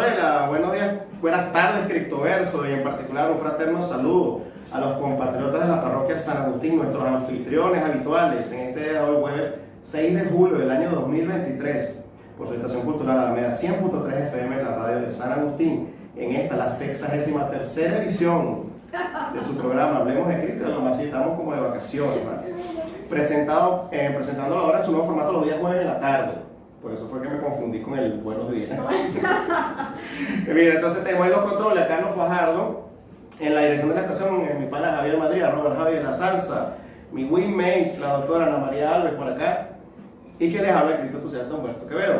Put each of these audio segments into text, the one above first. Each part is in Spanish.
Venezuela, buenos días, buenas tardes Criptoverso, y en particular un fraterno saludo a los compatriotas de la parroquia San Agustín, nuestros anfitriones habituales en este día de hoy, jueves 6 de julio del año 2023, por su estación cultural Alameda 100.3 FM, la radio de San Agustín, en esta, la 63ª edición de su programa Hablemos de Cripto, lo más estamos como de vacaciones, ¿vale? Presentándolo ahora en su nuevo formato los días jueves en la tarde. Por eso fue que me confundí con el buenos días. Mira, entonces tenemos en los controles a Carlos Fajardo, en la dirección de la estación, en mi pana Javier Madrid, Robert Javier La Salsa, mi winmate, la doctora Ana María Alves por acá, y que les habla Cristo Entusiasta Humberto Quevedo.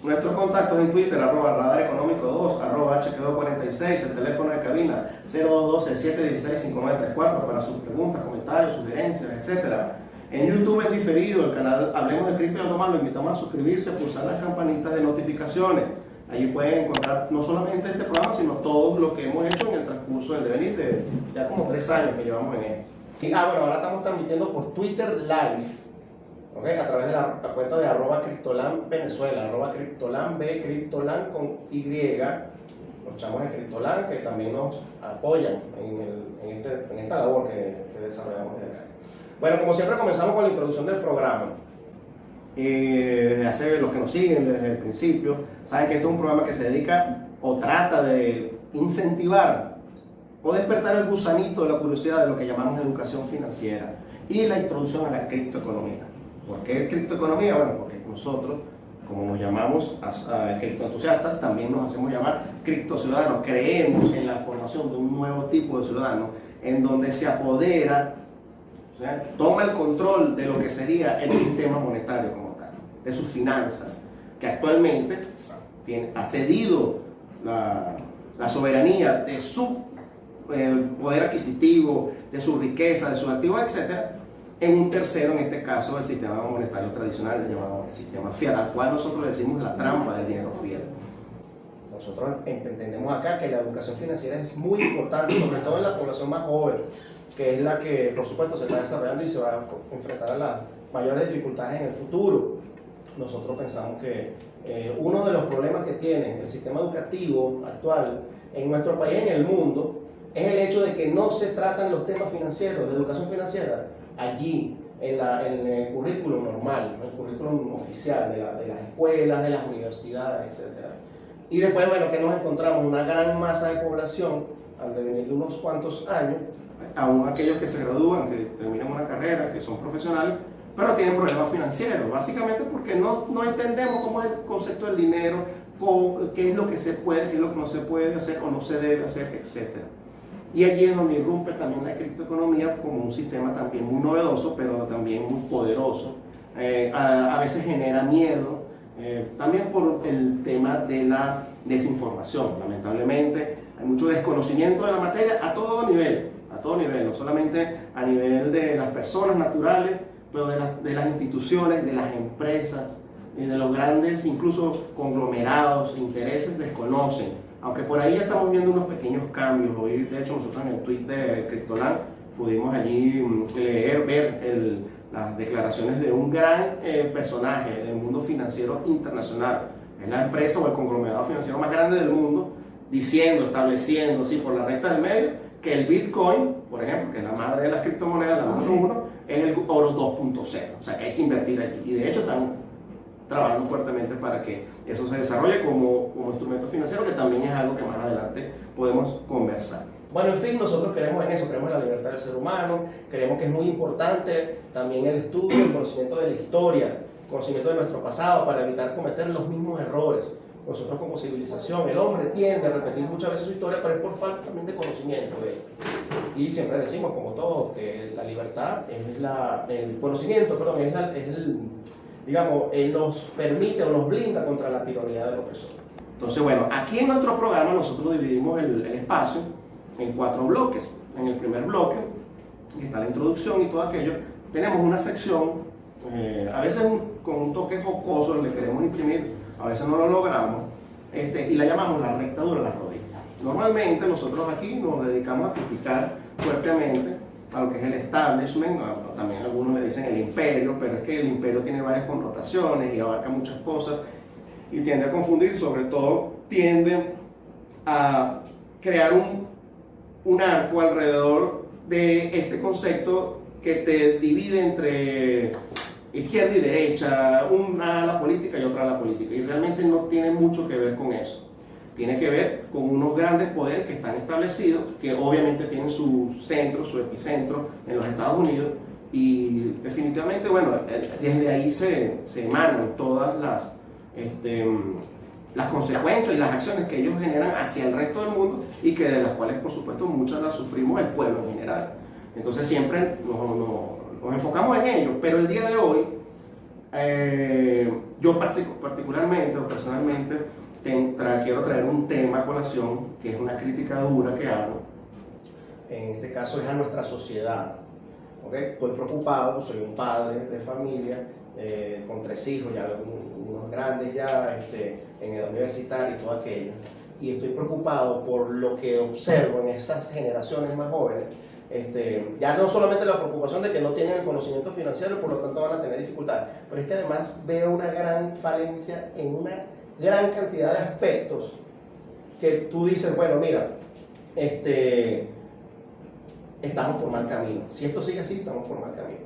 Nuestros contactos en Twitter, @Radar Económico 2, @HQ46, el teléfono de cabina 0212-716-5934 para sus preguntas, comentarios, sugerencias, etc. En YouTube en diferido, el canal Hablemos de Cripto y algo más, lo invitamos a suscribirse, pulsar las campanitas de notificaciones. Allí pueden encontrar no solamente este programa, sino todo lo que hemos hecho en el transcurso del devenir de ya como 3 años que llevamos en esto. Y bueno, ahora estamos transmitiendo por Twitter Live, ¿okay? A través de la cuenta de @Criptoland Venezuela, @Criptoland B, Criptoland con Y, los chamos de Criptoland que también nos apoyan en esta labor que desarrollamos desde acá. Bueno, como siempre comenzamos con la introducción del programa. Desde hace, los que nos siguen desde el principio, saben que este es un programa que se dedica o trata de incentivar o despertar el gusanito de la curiosidad de lo que llamamos educación financiera y la introducción a la criptoeconomía. ¿Por qué criptoeconomía? Bueno, porque nosotros, como nos llamamos criptoentusiastas, también nos hacemos llamar criptociudadanos. Creemos en la formación de un nuevo tipo de ciudadano en donde se apodera, o sea, toma el control de lo que sería el sistema monetario como tal, de sus finanzas, que actualmente ha cedido la soberanía de su poder adquisitivo, de su riqueza, de sus activos, etc., en un tercero, en este caso, el sistema monetario tradicional, llamado el sistema fiat, al cual nosotros le decimos la trampa del dinero fiat. Nosotros entendemos acá que la educación financiera es muy importante, sobre todo en la población más joven, que es la que, por supuesto, se está desarrollando y se va a enfrentar a las mayores dificultades en el futuro. Nosotros pensamos que uno de los problemas que tiene el sistema educativo actual en nuestro país y en el mundo es el hecho de que no se tratan los temas financieros, de educación financiera, allí, en el currículum normal, el currículum oficial de las escuelas, de las universidades, etc. Y después, bueno, que nos encontramos una gran masa de población, al devenir de unos cuantos años, aún aquellos que se gradúan, que terminan una carrera, que son profesionales, pero tienen problemas financieros, básicamente porque no entendemos cómo es el concepto del dinero, qué es lo que se puede, qué es lo que no se puede hacer o no se debe hacer, etc. Y allí es donde irrumpe también la criptoeconomía como un sistema también muy novedoso, pero también muy poderoso. A veces genera miedo, también por el tema de la desinformación. Lamentablemente hay mucho desconocimiento de la materia a todo nivel, no solamente a nivel de las personas naturales, pero de las instituciones, de las empresas y de los grandes, incluso conglomerados, intereses, desconocen. Aunque por ahí ya estamos viendo unos pequeños cambios. Hoy, de hecho, nosotros en el tweet de Criptoland pudimos allí ver las declaraciones de un gran personaje del mundo financiero internacional. Es la empresa o el conglomerado financiero más grande del mundo, estableciendo, sí, por la recta del medio, que el Bitcoin, por ejemplo, que es la madre de las criptomonedas, la número 1, es el oro 2.0. O sea, que hay que invertir allí. Y de hecho están trabajando fuertemente para que eso se desarrolle como instrumento financiero, que también es algo que más adelante podemos conversar. Bueno, en fin, nosotros creemos en eso, creemos en la libertad del ser humano, creemos que es muy importante también el estudio, el conocimiento de la historia, conocimiento de nuestro pasado para evitar cometer los mismos errores. Nosotros como civilización, el hombre tiende a repetir muchas veces su historia, pero es por falta también de conocimiento de ella. Y siempre decimos, como todos, que la libertad es el conocimiento, perdón, digamos, nos permite o nos blinda contra la tiranía del opresor. Entonces, bueno, aquí en nuestro programa nosotros dividimos el espacio en 4 bloques. En el primer bloque, que está la introducción y todo aquello, tenemos una sección, a veces con un toque jocoso le queremos imprimir, a veces no lo logramos, y la llamamos la rectadura de las rodillas. Normalmente nosotros aquí nos dedicamos a criticar fuertemente a lo que es el establishment, también algunos le dicen el imperio, pero es que el imperio tiene varias connotaciones y abarca muchas cosas y tiende a confundir sobre todo tienden a crear un arco alrededor de este concepto que te divide entre izquierda y derecha, una ala política y otra ala política, y realmente no tiene mucho que ver con eso. Tiene que ver con unos grandes poderes que están establecidos, que obviamente tienen su centro, su epicentro en los Estados Unidos, y definitivamente, bueno, desde ahí se emanan todas las consecuencias y las acciones que ellos generan hacia el resto del mundo, y que de las cuales, por supuesto, muchas las sufrimos el pueblo en general. Entonces siempre nos enfocamos en ello, pero el día de hoy, yo particularmente o personalmente, quiero traer un tema a colación, que es una crítica dura que hago. En este caso es a nuestra sociedad. ¿Okay? Estoy preocupado, soy un padre de familia, con 3 hijos, ya unos grandes ya en edad universitaria y todo aquello. Y estoy preocupado por lo que observo en esas generaciones más jóvenes. Ya no solamente la preocupación de que no tienen el conocimiento financiero y por lo tanto van a tener dificultades, pero es que además veo una gran falencia en una gran cantidad de aspectos que tú dices, bueno, mira, estamos por mal camino. Si esto sigue así, estamos por mal camino.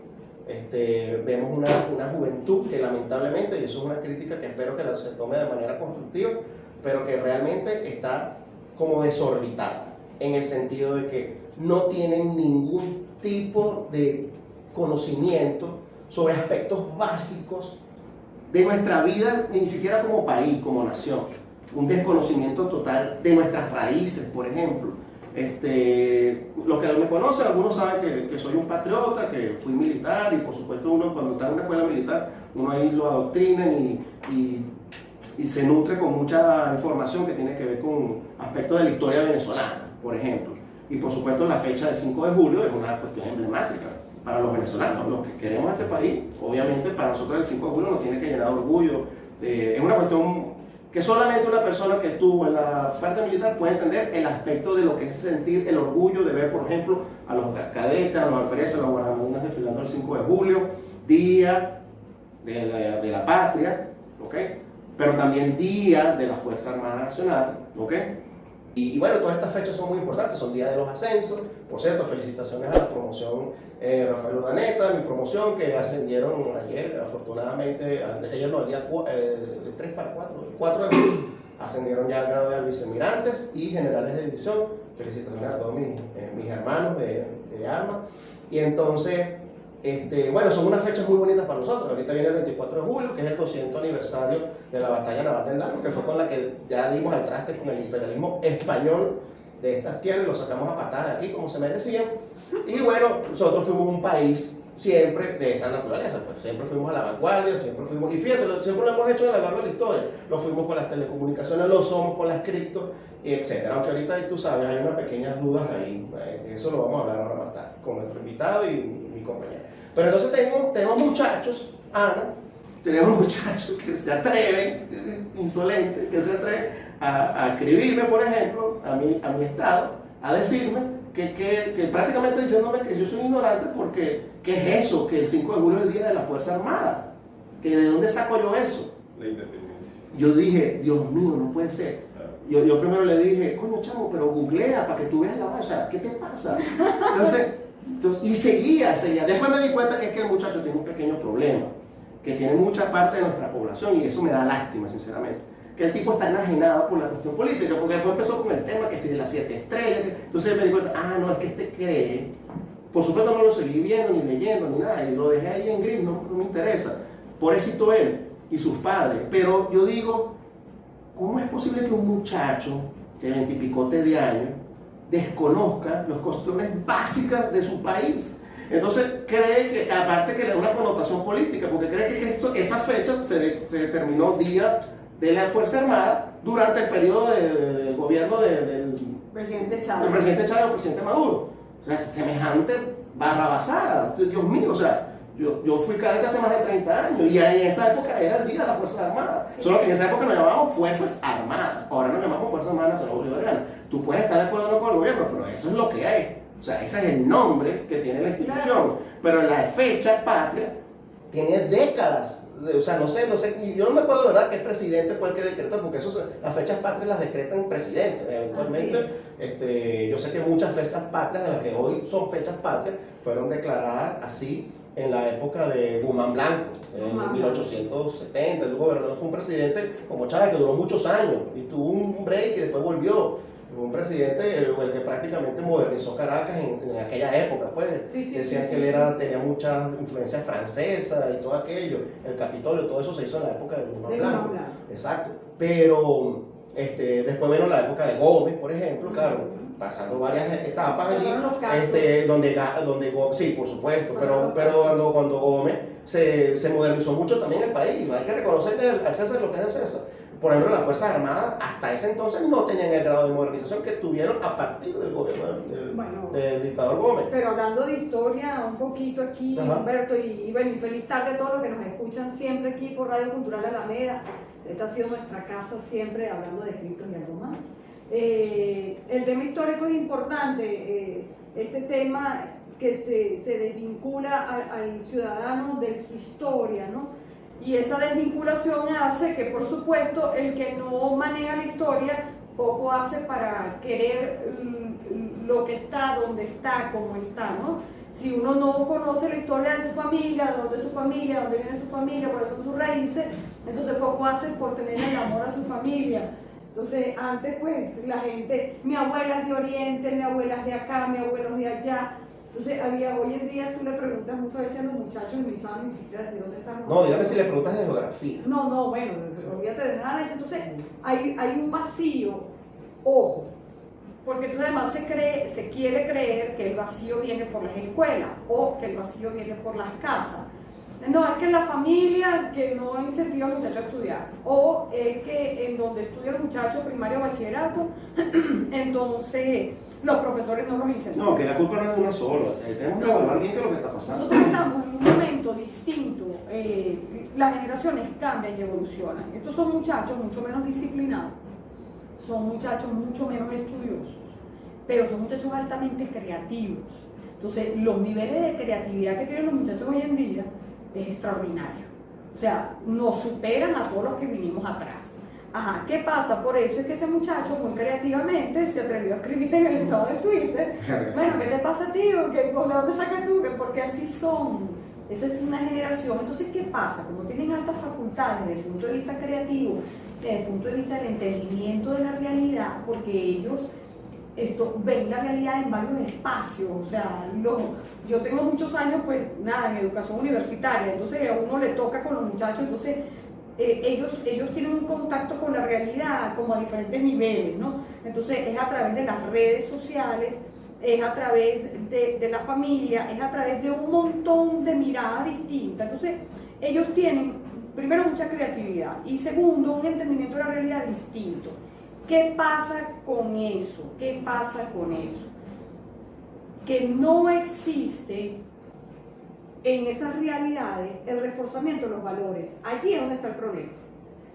Vemos una juventud que lamentablemente, y eso es una crítica que espero que se tome de manera constructiva, pero que realmente está como desorbitada, en el sentido de que no tienen ningún tipo de conocimiento sobre aspectos básicos de nuestra vida, ni siquiera como país, como nación. Un desconocimiento total de nuestras raíces, por ejemplo. Los que me conocen, algunos saben que soy un patriota, que fui militar, y por supuesto uno cuando está en una escuela militar, uno ahí lo adoctrina y se nutre con mucha información que tiene que ver con aspectos de la historia venezolana, por ejemplo. Y por supuesto la fecha del 5 de julio es una cuestión emblemática para los venezolanos, los que queremos este país. Obviamente para nosotros el 5 de julio nos tiene que llenar de orgullo. Es una cuestión que solamente una persona que estuvo en la parte militar puede entender el aspecto de lo que es sentir el orgullo de ver, por ejemplo, a los cadetes, a los alfereces, a los guardamarines desfilando el 5 de julio, día de la patria, ¿ok? Pero también día de la Fuerza Armada Nacional, ¿ok? Y bueno, todas estas fechas son muy importantes, son días de los ascensos. Por cierto, felicitaciones a la promoción Rafael Urdaneta, mi promoción, que ascendieron ayer, afortunadamente, ayer no, el día de 3 para 4 de julio, ascendieron ya al grado de alvicealmirantes y generales de división. Felicitaciones a todos mis hermanos de armas. Y entonces, bueno, son unas fechas muy bonitas para nosotros. Ahorita viene el 24 de julio, que es el 200 aniversario de la batalla naval del Lago, que fue con la que ya dimos al traste con el imperialismo español de estas tierras y lo sacamos a patadas de aquí como se merecían. Y bueno, nosotros fuimos un país siempre de esa naturaleza, pues siempre fuimos a la vanguardia, siempre fuimos, y fíjate, siempre lo hemos hecho a lo largo de la historia. Lo fuimos con las telecomunicaciones, lo somos con las cripto, etc. Aunque ahorita tú sabes, hay unas pequeñas dudas ahí, eso lo vamos a hablar ahora más tarde con nuestro invitado y mi compañero. Pero entonces tenemos muchachos, Ana, tenemos muchachos que se atreven, insolentes, que se atreven a escribirme, por ejemplo, a mi estado, a decirme que prácticamente diciéndome que yo soy ignorante porque, ¿qué es eso? Que el 5 de julio es el día de la Fuerza Armada. ¿Que ¿De dónde saco yo eso? La independencia. Yo dije, Dios mío, no puede ser. Yo primero le dije, coño chamo, pero googlea para que tú veas la vaina, ¿qué te pasa? Entonces, y seguía. Después me di cuenta que es que el muchacho tiene un pequeño problema, que tiene mucha parte de nuestra población, y eso me da lástima, sinceramente. Que el tipo está enajenado por la cuestión política, porque después empezó con el tema que si de las 7 estrellas, entonces me di cuenta, no, es que este cree, por supuesto no lo seguí viendo, ni leyendo, ni nada, y lo dejé ahí en gris, no me interesa, pobrecito él y sus padres, pero yo digo, ¿cómo es posible que un muchacho de 20 y picote de años desconozca las cuestiones básicas de su país? Entonces cree que, aparte que le da una connotación política, porque cree que esa fecha se determinó día de la Fuerza Armada durante el periodo del gobierno del presidente Chávez. El presidente Chávez o el presidente Maduro. O sea, semejante barrabasada. Dios mío, o sea, yo fui cadete hace más de 30 años y en esa época era el día de la Fuerza Armada. Sí. Solo que en esa época nos llamábamos Fuerzas Armadas. Ahora nos llamamos Fuerzas Armadas Nacional Bolivariana. Tú puedes estar de acuerdo o no con el gobierno, pero eso es lo que hay. O sea, ese es el nombre que tiene la institución. Claro. Pero la fecha patria tiene décadas o sea, no sé, yo no me acuerdo de verdad qué presidente fue el que decretó, porque las fechas patrias las decretan presidentes, eventualmente. Yo sé que muchas fechas patrias, de las que hoy son fechas patrias, fueron declaradas así en la época de Guzmán Blanco, en 1870. El gobernador fue un presidente como Chávez que duró muchos años y tuvo un break y después volvió. Fue un presidente el que prácticamente modernizó Caracas en aquella época, pues. Decían que él tenía mucha influencia francesa y todo aquello. El Capitolio, todo eso se hizo en la época de Guzmán Blanco. Exacto. Pero después vino la época de Gómez, por ejemplo, claro, pasando varias etapas allí, donde Gómez, sí, por supuesto, pero cuando Gómez se modernizó mucho también el país. Hay que reconocerle al César lo que es el César. Por ejemplo, las Fuerzas Armadas hasta ese entonces no tenían el grado de modernización que tuvieron a partir del gobierno del dictador Gómez. Pero hablando de historia un poquito aquí, Humberto, y feliz tarde a todos los que nos escuchan siempre aquí por Radio Cultural Alameda. Esta ha sido nuestra casa siempre hablando de escritos y algo más. El tema histórico es importante, este tema que se desvincula al ciudadano de su historia, ¿no? Y esa desvinculación hace que, por supuesto, el que no maneja la historia poco hace para querer lo que está, donde está, cómo está, ¿no? Si uno no conoce la historia de su familia, dónde es su familia, dónde viene su familia, cuáles son sus raíces, entonces poco hace por tener el amor a su familia. Entonces, antes, pues, la gente, mi abuela es de Oriente, mi abuela es de acá, mi abuelo es de allá. Entonces, hoy en día tú le preguntas muchas veces a los muchachos y no saben ni siquiera de dónde están. No, dígame si le preguntas de geografía. No, bueno, olvídate de nada de eso. Entonces, hay un vacío, ojo, porque entonces además se quiere creer que el vacío viene por las escuelas o que el vacío viene por las casas. No, es que la familia que no incentiva al muchacho a estudiar, o es que en donde estudia el muchacho primario o bachillerato, entonces los profesores no los incentivan. No, que la culpa no es de uno solo, tenemos que evaluar bien qué es lo que está pasando. Nosotros estamos en un momento distinto, las generaciones cambian y evolucionan. Estos son muchachos mucho menos disciplinados, son muchachos mucho menos estudiosos, pero son muchachos altamente creativos. Entonces, los niveles de creatividad que tienen los muchachos hoy en día es extraordinario. O sea, nos superan a todos los que vinimos atrás. Ajá, ¿qué pasa? Por eso es que ese muchacho muy creativamente se atrevió a escribirte en el estado de Twitter. Bueno, ¿qué te pasa, tío? ¿De dónde sacas tú? Porque así son. Esa es una generación. Entonces, ¿qué pasa? Como tienen altas facultades desde el punto de vista creativo, desde el punto de vista del entendimiento de la realidad, porque ellos ven la realidad en varios espacios. O sea, yo tengo muchos años, pues nada, en educación universitaria, entonces a uno le toca con los muchachos, entonces ellos tienen un contacto con la realidad como a diferentes niveles, ¿no? Entonces es a través de las redes sociales, es a través de la familia, es a través de un montón de miradas distintas. Entonces ellos tienen, primero, mucha creatividad y segundo, un entendimiento de la realidad distinto. ¿Qué pasa con eso? ¿Qué pasa con eso? Que no existe en esas realidades el reforzamiento de los valores. Allí es donde está el problema.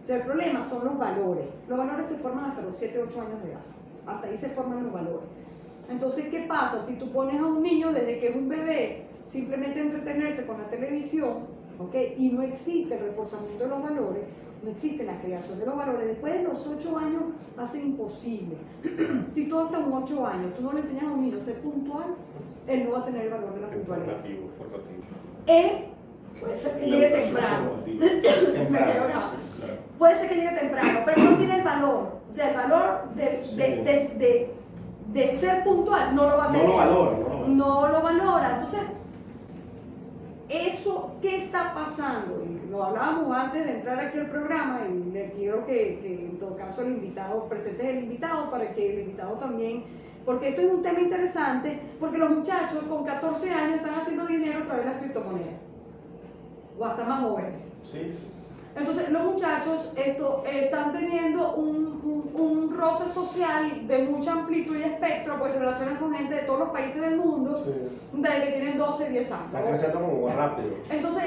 O sea, el problema son los valores. Los valores se forman hasta los 7, 8 años de edad. Hasta ahí se forman los valores. Entonces, ¿qué pasa? Si tú pones a un niño desde que es un bebé simplemente a entretenerse con la televisión, ¿okay? Y no existe el reforzamiento de los valores, no existe la creación de los valores, después de los 8 años va a ser imposible. Si tú hasta un 8 años tú no le enseñas a un niño a ser puntual, él no va a tener el valor de la puntualidad. Puede ser que llegue temprano. Puede ser que llegue temprano, pero no tiene el valor. O sea, el valor de ser puntual no lo va a tener. No lo valora. Entonces, eso, ¿qué está pasando? Y lo hablábamos antes de entrar aquí al programa y le quiero que en todo caso el invitado, presentes el invitado para que el invitado también, porque esto es un tema interesante, porque los muchachos con 14 años están haciendo dinero a través de las criptomonedas, o hasta más jóvenes. Sí. Entonces los muchachos están teniendo un roce social de mucha amplitud y espectro, pues se relacionan con gente de todos los países del mundo, desde que tienen 12, 10 años. Están creciendo como más rápido. Entonces,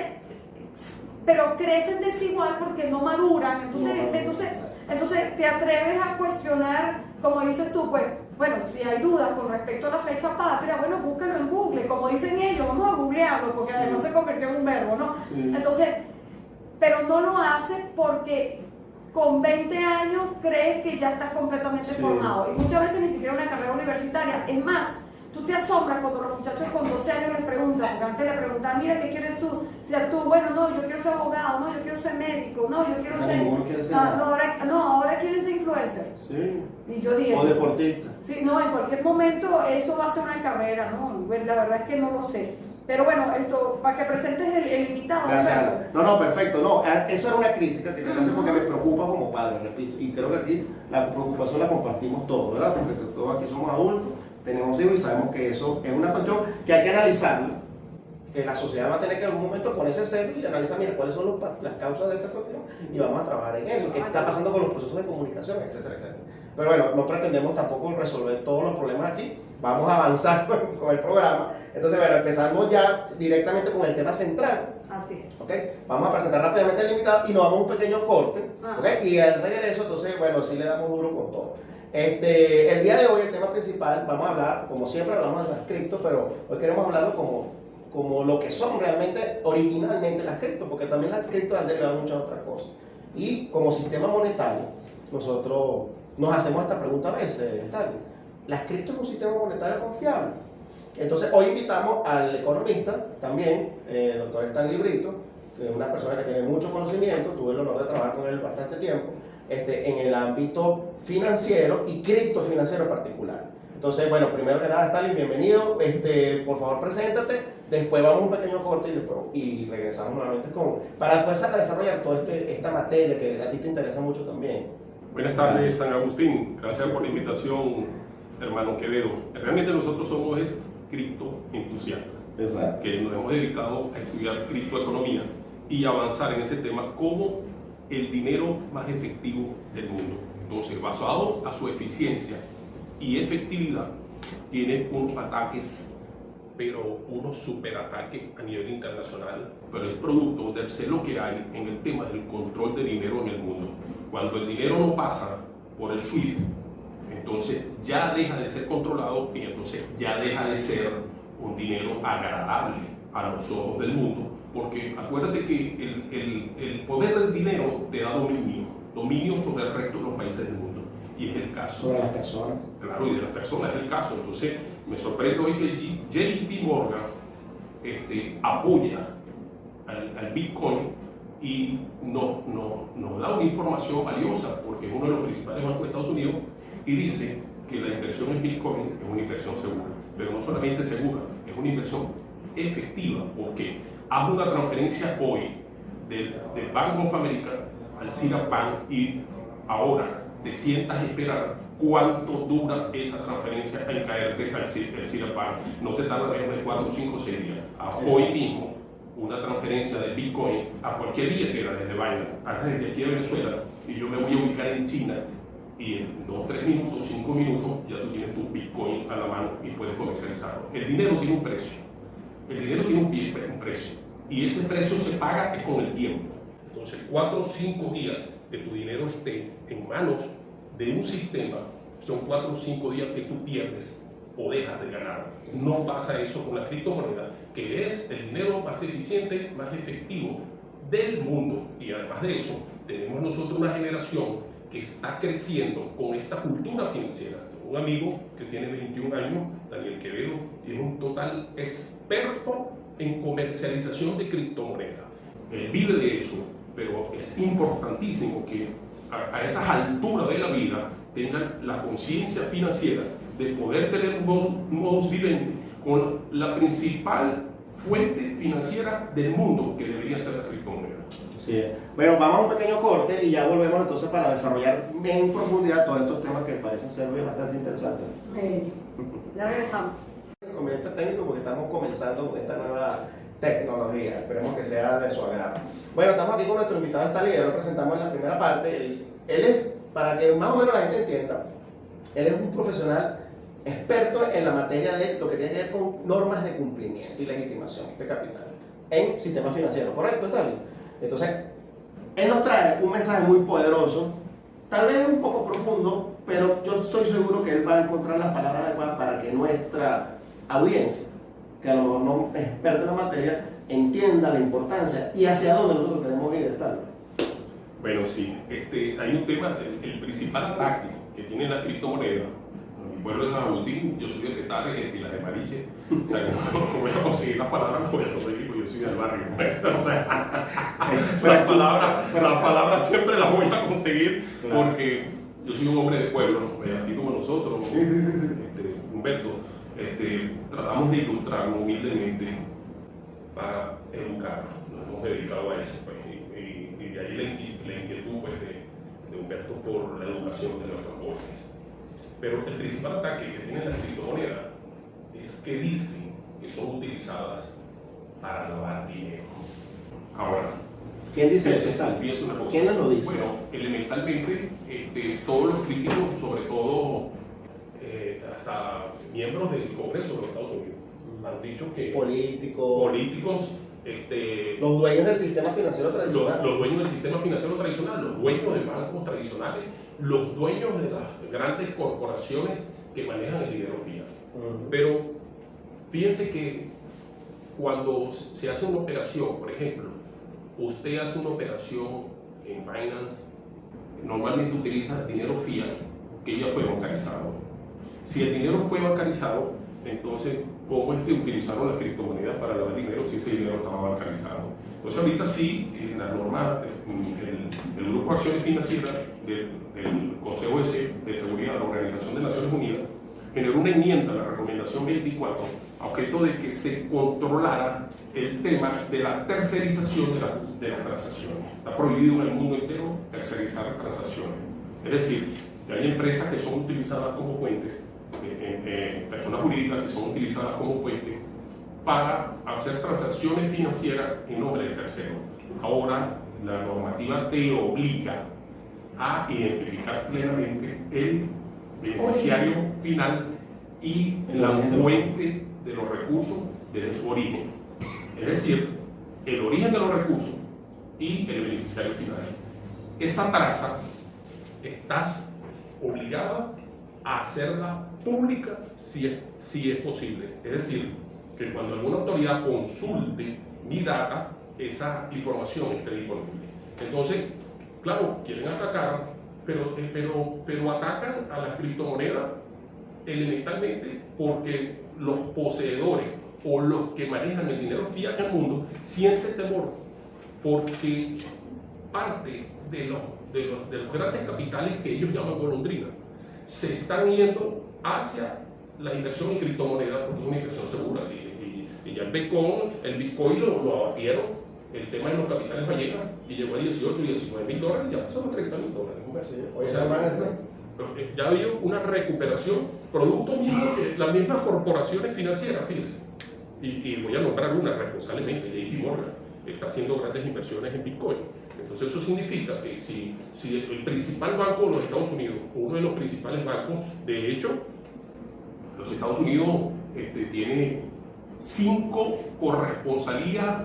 pero crecen desigual porque no maduran. Entonces te atreves a cuestionar, como dices tú, pues, bueno, si hay dudas con respecto a la fecha patria, bueno, búscalo en Google, como dicen ellos, vamos a googlearlo, porque además se convirtió en un verbo, ¿no? Sí. Entonces, pero no lo hace porque con 20 años crees que ya estás completamente formado. Y muchas veces ni siquiera una carrera universitaria. Es más, tú te asombras cuando los muchachos con 12 años les preguntan, porque antes le preguntaban, mira, ¿qué quieres ser tú? Bueno, no, yo quiero ser abogado, no, yo quiero ser médico, no, yo quiero ser... Quiere ser ahora quieren ser influencer. Sí. Y yo dije... O deportista. Sí, no, en cualquier momento eso va a ser una carrera, ¿no? Bueno, la verdad es que no lo sé. Pero bueno, esto, para que presentes el invitado. Gracias. No, perfecto. No, eso era una crítica que quería hacer porque me preocupa como padre, repito. Y creo que aquí la preocupación la compartimos todos, ¿verdad? Porque todos aquí somos adultos, tenemos hijos y sabemos que eso es una cuestión que hay que analizarla. Que la sociedad va a tener que en algún momento ponerse serio y analizar, mira, cuáles son las causas de esta cuestión y vamos a trabajar en eso. ¿Qué está pasando con los procesos de comunicación, etcétera, etcétera? Pero bueno, no pretendemos tampoco resolver todos los problemas aquí. Vamos a avanzar con el programa. Entonces, bueno, empezamos ya directamente con el tema central. Así es. ¿Okay? Vamos a presentar rápidamente al invitado y nos vamos a un pequeño corte. ¿Okay? Y al regreso, entonces, bueno, sí le damos duro con todo. El día de hoy, el tema principal, vamos a hablar, como siempre hablamos de las criptos, pero hoy queremos hablarlo como lo que son realmente, originalmente las criptos, porque también las criptos han derivado muchas otras cosas. Y como sistema monetario, nosotros nos hacemos esta pregunta a veces, Stalin. ¿Las criptos es un sistema monetario confiable? Entonces, hoy invitamos al economista, también, doctor Stanley Brito, que es una persona que tiene mucho conocimiento, tuve el honor de trabajar con él bastante tiempo, en el ámbito financiero y criptofinanciero en particular. Entonces, bueno, primero que nada, Stanley, bienvenido, por favor, preséntate, después vamos a un pequeño corte y regresamos nuevamente para empezar a desarrollar toda esta materia que a ti te interesa mucho también. Buenas tardes, San Agustín, gracias por la invitación, hermano Quevedo. Realmente nosotros somos criptoentusiastas, Exacto. Que nos hemos dedicado a estudiar criptoeconomía y avanzar en ese tema como el dinero más efectivo del mundo. Entonces, basado a su eficiencia y efectividad, tiene unos ataques, pero unos superataques a nivel internacional, pero es producto del celo que hay en el tema del control de dinero en el mundo. Cuando el dinero no pasa por el SWIFT, entonces ya deja de ser controlado y entonces ya deja de ser un dinero agradable a los ojos del mundo, porque acuérdate que el poder del dinero te da dominio sobre el resto de los países del mundo, y es el caso. Sobre las personas. Claro, y de las personas es el caso. Entonces, me sorprende hoy que JP Morgan apoya al Bitcoin y nos da una información valiosa, porque es uno de los principales bancos de Estados Unidos, y dice que la inversión en Bitcoin es una inversión segura, pero no solamente segura, es una inversión efectiva, porque haz una transferencia hoy del Bank of America al Cira Bank y ahora te sientas a esperar cuánto dura esa transferencia en caerte al Cira Bank. No te tarda menos de 4, 5, 6 días. Hoy mismo, una transferencia de Bitcoin a cualquier billetera desde Binance, desde aquí a Venezuela, y yo me voy a ubicar en China, y en 2, 3 minutos, 5 minutos, ya tú tienes tu Bitcoin a la mano y puedes comercializarlo. El dinero tiene un precio. El dinero tiene un precio. Y ese precio se paga es con el tiempo. Entonces, 4 o 5 días que tu dinero esté en manos de un sistema, son 4 o 5 días que tú pierdes o dejas de ganar. No pasa eso con la criptomoneda, que es el dinero más eficiente, más efectivo del mundo. Y además de eso, tenemos nosotros una generación que está creciendo con esta cultura financiera. Un amigo que tiene 21 años, Daniel Quevedo, y es un total experto en comercialización de criptomonedas. Vive de eso, pero es importantísimo que a esas alturas de la vida tengan la conciencia financiera de poder tener un modus vivendi con la principal fuente financiera del mundo, que debería ser la criptomoneda. Sí. Bueno, vamos a un pequeño corte y ya volvemos entonces para desarrollar en profundidad todos estos temas que parecen ser bastante interesantes. Ya regresamos. Inconveniente técnico porque estamos comenzando con esta nueva tecnología, esperemos que sea de su agrado. Bueno, estamos aquí con nuestro invitado Stanley, ya lo presentamos en la primera parte. Él es, para que más o menos la gente entienda, él es un profesional experto en la materia de lo que tiene que ver con normas de cumplimiento y legitimación de capital en sistemas financieros, ¿correcto, Stanley? Entonces, él nos trae un mensaje muy poderoso, tal vez un poco profundo, pero yo estoy seguro que él va a encontrar las palabras adecuadas para que nuestra audiencia, que a lo mejor no es experta en la materia, entienda la importancia y hacia dónde nosotros queremos ir, tal. Bueno, sí, hay un tema, el principal ataque que tiene la criptomoneda. Mi pueblo es San Agustín, yo soy de Petare y la de Mariche. O sea, no voy a conseguir las palabras, no voy a conseguir porque yo soy del barrio. O sea, las palabras siempre las voy a conseguir porque yo soy un hombre de pueblo, ¿no? Así como nosotros, sí. Humberto, tratamos de ilustrarnos humildemente para educar. Nos hemos dedicado a eso, pues, y de ahí la inquietud pues, de Humberto por la educación de nuestros jóvenes. Pero el principal ataque que tiene la criptomoneda es que dicen que son utilizadas para lavar dinero. Ahora, ¿quién dice eso, tal? ¿Quién nos lo dice? Bueno, elementalmente, todos los críticos, sobre todo hasta miembros del Congreso de los Estados Unidos, han dicho que políticos, los dueños del sistema financiero tradicional, los dueños del sistema financiero tradicional, los dueños de bancos tradicionales, los dueños de las grandes corporaciones que manejan el dinero fiat. Pero fíjense que cuando se hace una operación, por ejemplo, usted hace una operación en Binance, normalmente utiliza dinero fiat que ya fue bancarizado. Si el dinero fue bancarizado, entonces, ¿cómo utilizaron las criptomonedas para lavar dinero si ese dinero estaba bancarizado? Entonces, ahorita sí, en la norma, el Grupo de Acciones Financieras del Consejo de Seguridad de la Organización de Naciones Unidas generó una enmienda a la recomendación 24 a objeto de que se controlara el tema de la tercerización de las transacciones. Está prohibido en el mundo entero tercerizar transacciones. Es decir, que hay empresas que son utilizadas como puentes, personas jurídicas que son utilizadas como puentes para hacer transacciones financieras en nombre de terceros. Ahora, la normativa te obliga a identificar plenamente el beneficiario final y la fuente de los recursos desde su origen. Es decir, el origen de los recursos y el beneficiario final. Esa traza estás obligada a hacerla pública si es posible. Es decir, que cuando alguna autoridad consulte mi data, esa información esté disponible. Entonces, claro, quieren atacar, pero atacan a las criptomonedas elementalmente porque los poseedores o los que manejan el dinero fiat en el mundo sienten temor porque parte de los grandes capitales que ellos llaman golondrina se están yendo hacia la inversión en criptomonedas porque es una inversión segura y ya el Bitcoin lo abatieron, el tema de los capitales ballenas, y llegó a 18 y 19 mil dólares, ya pasó a 30 mil dólares. O sea, ya ha habido una recuperación producto mismo de las mismas corporaciones financieras, fíjense. Y voy a nombrar una responsablemente, JP Morgan está haciendo grandes inversiones en Bitcoin. Entonces eso significa que si el principal banco de los Estados Unidos, uno de los principales bancos, de hecho, los Estados Unidos tiene 5 corresponsalías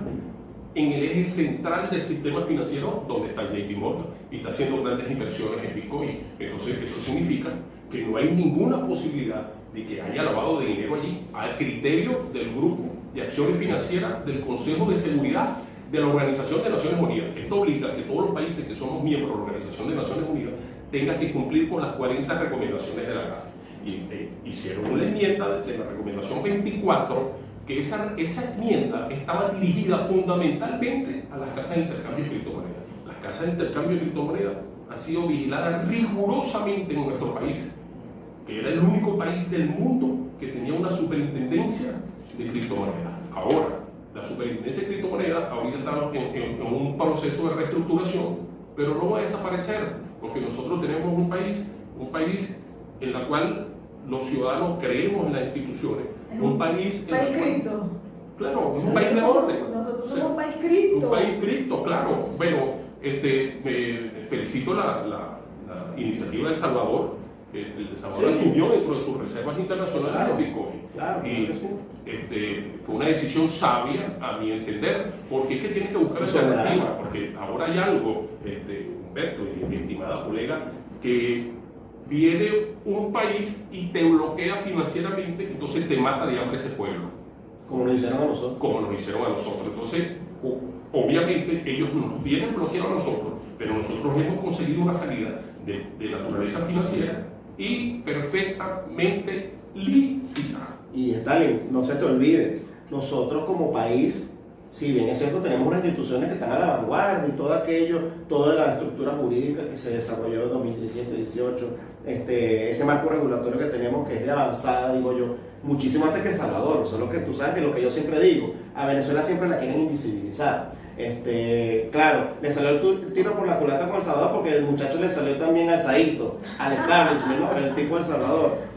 en el eje central del sistema financiero donde está JP Morgan y está haciendo grandes inversiones en Bitcoin. Entonces eso significa que no hay ninguna posibilidad de que haya lavado de dinero allí al criterio del Grupo de Acciones Financieras del Consejo de Seguridad de la Organización de Naciones Unidas. Esto obliga a que todos los países que somos miembros de la Organización de Naciones Unidas tengan que cumplir con las 40 recomendaciones de la GAFI. Y hicieron una enmienda de la recomendación 24 que esa enmienda estaba dirigida fundamentalmente a las casas de intercambio de criptomonedas. Las casas de intercambio de criptomonedas han sido vigiladas rigurosamente en nuestro país, que era el único país del mundo que tenía una superintendencia de criptomonedas. Ahora, la superintendencia de criptomonedas ahorita está en un proceso de reestructuración, pero no va a desaparecer, porque nosotros tenemos un país en el cual los ciudadanos creemos en las instituciones, un país cripto. Claro, un país de orden. Nosotros somos un país cripto. Un país cripto, claro. Bueno, me felicito la iniciativa de El Salvador. El Salvador asumió dentro de sus reservas internacionales de Bitcoin. Claro, y fue una decisión sabia, a mi entender, porque es que tiene que buscar alternativas. Porque ahora hay algo, Humberto y mi estimada colega, que viene un país y te bloquea financieramente, entonces te mata de hambre ese pueblo. Como nos hicieron a nosotros. Como nos hicieron a nosotros. Entonces, obviamente ellos nos tienen bloqueado a nosotros, pero nosotros hemos conseguido una salida de naturaleza financiera y perfectamente lícita. Y Stalin, no se te olvide, nosotros como país, si bien es cierto, tenemos unas instituciones que están a la vanguardia y todo aquello, toda la estructura jurídica que se desarrolló en 2017-18, ese marco regulatorio que tenemos que es de avanzada, digo yo, muchísimo antes que El Salvador. Solo que tú sabes que lo que yo siempre digo, a Venezuela siempre la quieren invisibilizar. Claro, le salió el tiro por la culata con El Salvador porque el muchacho le salió también al Saíto, al establishment, ¿no? El tipo de El Salvador.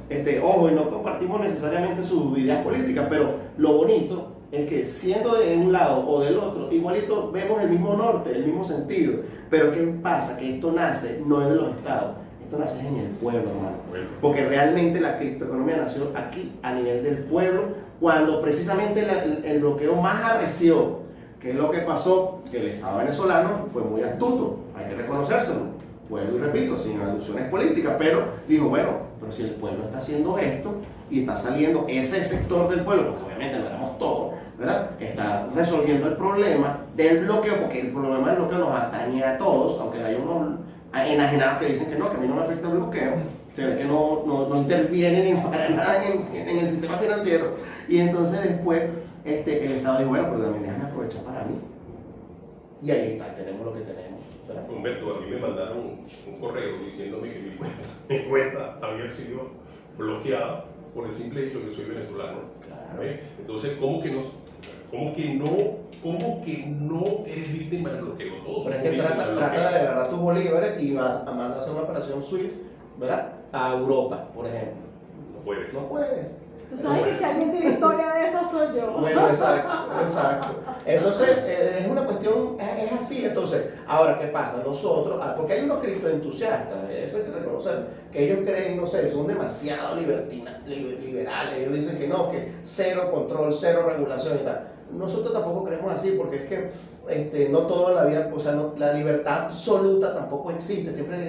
Ojo, y no compartimos necesariamente sus ideas políticas, pero lo bonito es que siendo de un lado o del otro, igualito vemos el mismo norte, el mismo sentido. Pero ¿qué pasa? Que esto nace no es de los estados, esto nace en el pueblo, hermano. Porque realmente la criptoeconomía nació aquí, a nivel del pueblo, cuando precisamente el bloqueo más arreció. ¿Qué es lo que pasó? Que el Estado venezolano fue muy astuto, hay que reconocérselo. Vuelvo y repito, sin alusiones políticas, pero dijo, bueno, pero si el pueblo está haciendo esto y está saliendo ese sector del pueblo, porque obviamente no éramos todos, ¿verdad? Está resolviendo el problema del bloqueo, porque el problema del bloqueo nos atañe a todos, aunque hay unos enajenados que dicen que no, que a mí no me afecta el bloqueo, se ve que no intervienen para nada en el sistema financiero, y entonces después el Estado dijo, bueno, pero también déjame aprovechar para mí. Y ahí está, tenemos lo que tenemos. ¿Verdad? Humberto, a mí me mandaron un correo diciéndome que mi cuenta había sido bloqueada por el simple hecho de que soy venezolano. Claro. Entonces, ¿cómo que no eres víctima del bloqueo? Todos pero es que trata de agarrar tus bolívares y vas a mandar a hacer una operación SWIFT, ¿verdad? A Europa, por ejemplo. No puedes. No puedes. Tú sabes que si alguien tiene historia de esa soy yo. Bueno, exacto. Entonces, es una cuestión, es así. Entonces, ahora, ¿qué pasa? Nosotros, porque hay unos criptoentusiastas, eso hay que reconocer, que ellos creen, no sé, son demasiado liberales. Ellos dicen que no, que cero control, cero regulación y tal. Nosotros tampoco creemos así, porque es que no toda la vida, o sea, la libertad absoluta tampoco existe. Siempre hay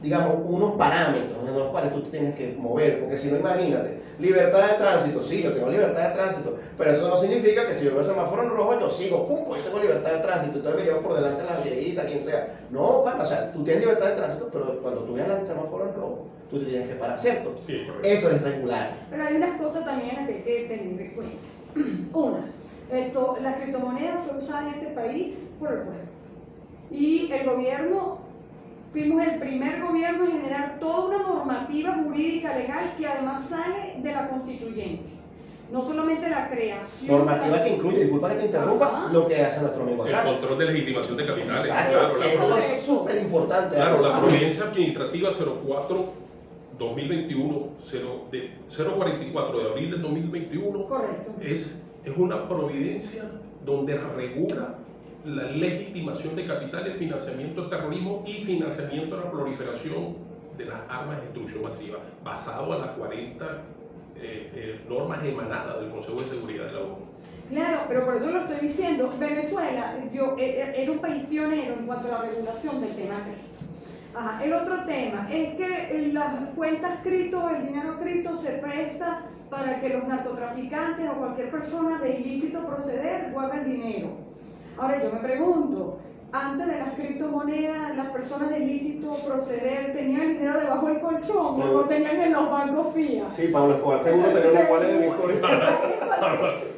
digamos, unos parámetros en los cuales tú te tienes que mover, porque si no, imagínate, libertad de tránsito, sí, yo tengo libertad de tránsito, pero eso no significa que si yo veo el semáforo en rojo, yo sigo, pum, pues yo tengo libertad de tránsito, entonces me llevo por delante a la viejita, quien sea. No, pana, o sea, tú tienes libertad de tránsito, pero cuando tú veas el semáforo en rojo, tú te tienes que parar, ¿cierto? Sí, correcto. Eso es regular. Pero hay unas cosas también en las que hay que tener en cuenta. Una, la criptomoneda fue usada en este país por el pueblo. Y el gobierno, fuimos el primer gobierno en generar toda una normativa jurídica legal que además sale de la constituyente. No solamente la creación. Normativa que incluye, disculpa que te interrumpa, lo que hace nuestro amigo acá. El control de legitimación de capitales. Exacto, Claro, eso es súper importante. Claro, la providencia administrativa 04-2021, 044 de abril del 2021, correcto, es una providencia donde regula la legitimación de capitales, financiamiento del terrorismo y financiamiento de la proliferación de las armas de destrucción masiva, basado en las 40 normas emanadas del Consejo de Seguridad de la ONU. Claro, pero por eso lo estoy diciendo. Venezuela era un país pionero en cuanto a la regulación del tema cripto. Ajá. El otro tema es que las cuentas cripto, el dinero cripto se presta para que los narcotraficantes o cualquier persona de ilícito proceder guarde el dinero. Ahora yo me pregunto, antes de las criptomonedas, las personas de ilícito proceder tenían el dinero debajo del colchón, o lo tenían en los bancos fía. Sí, Pablo Escobar seguro tenía una wallet de Bitcoin.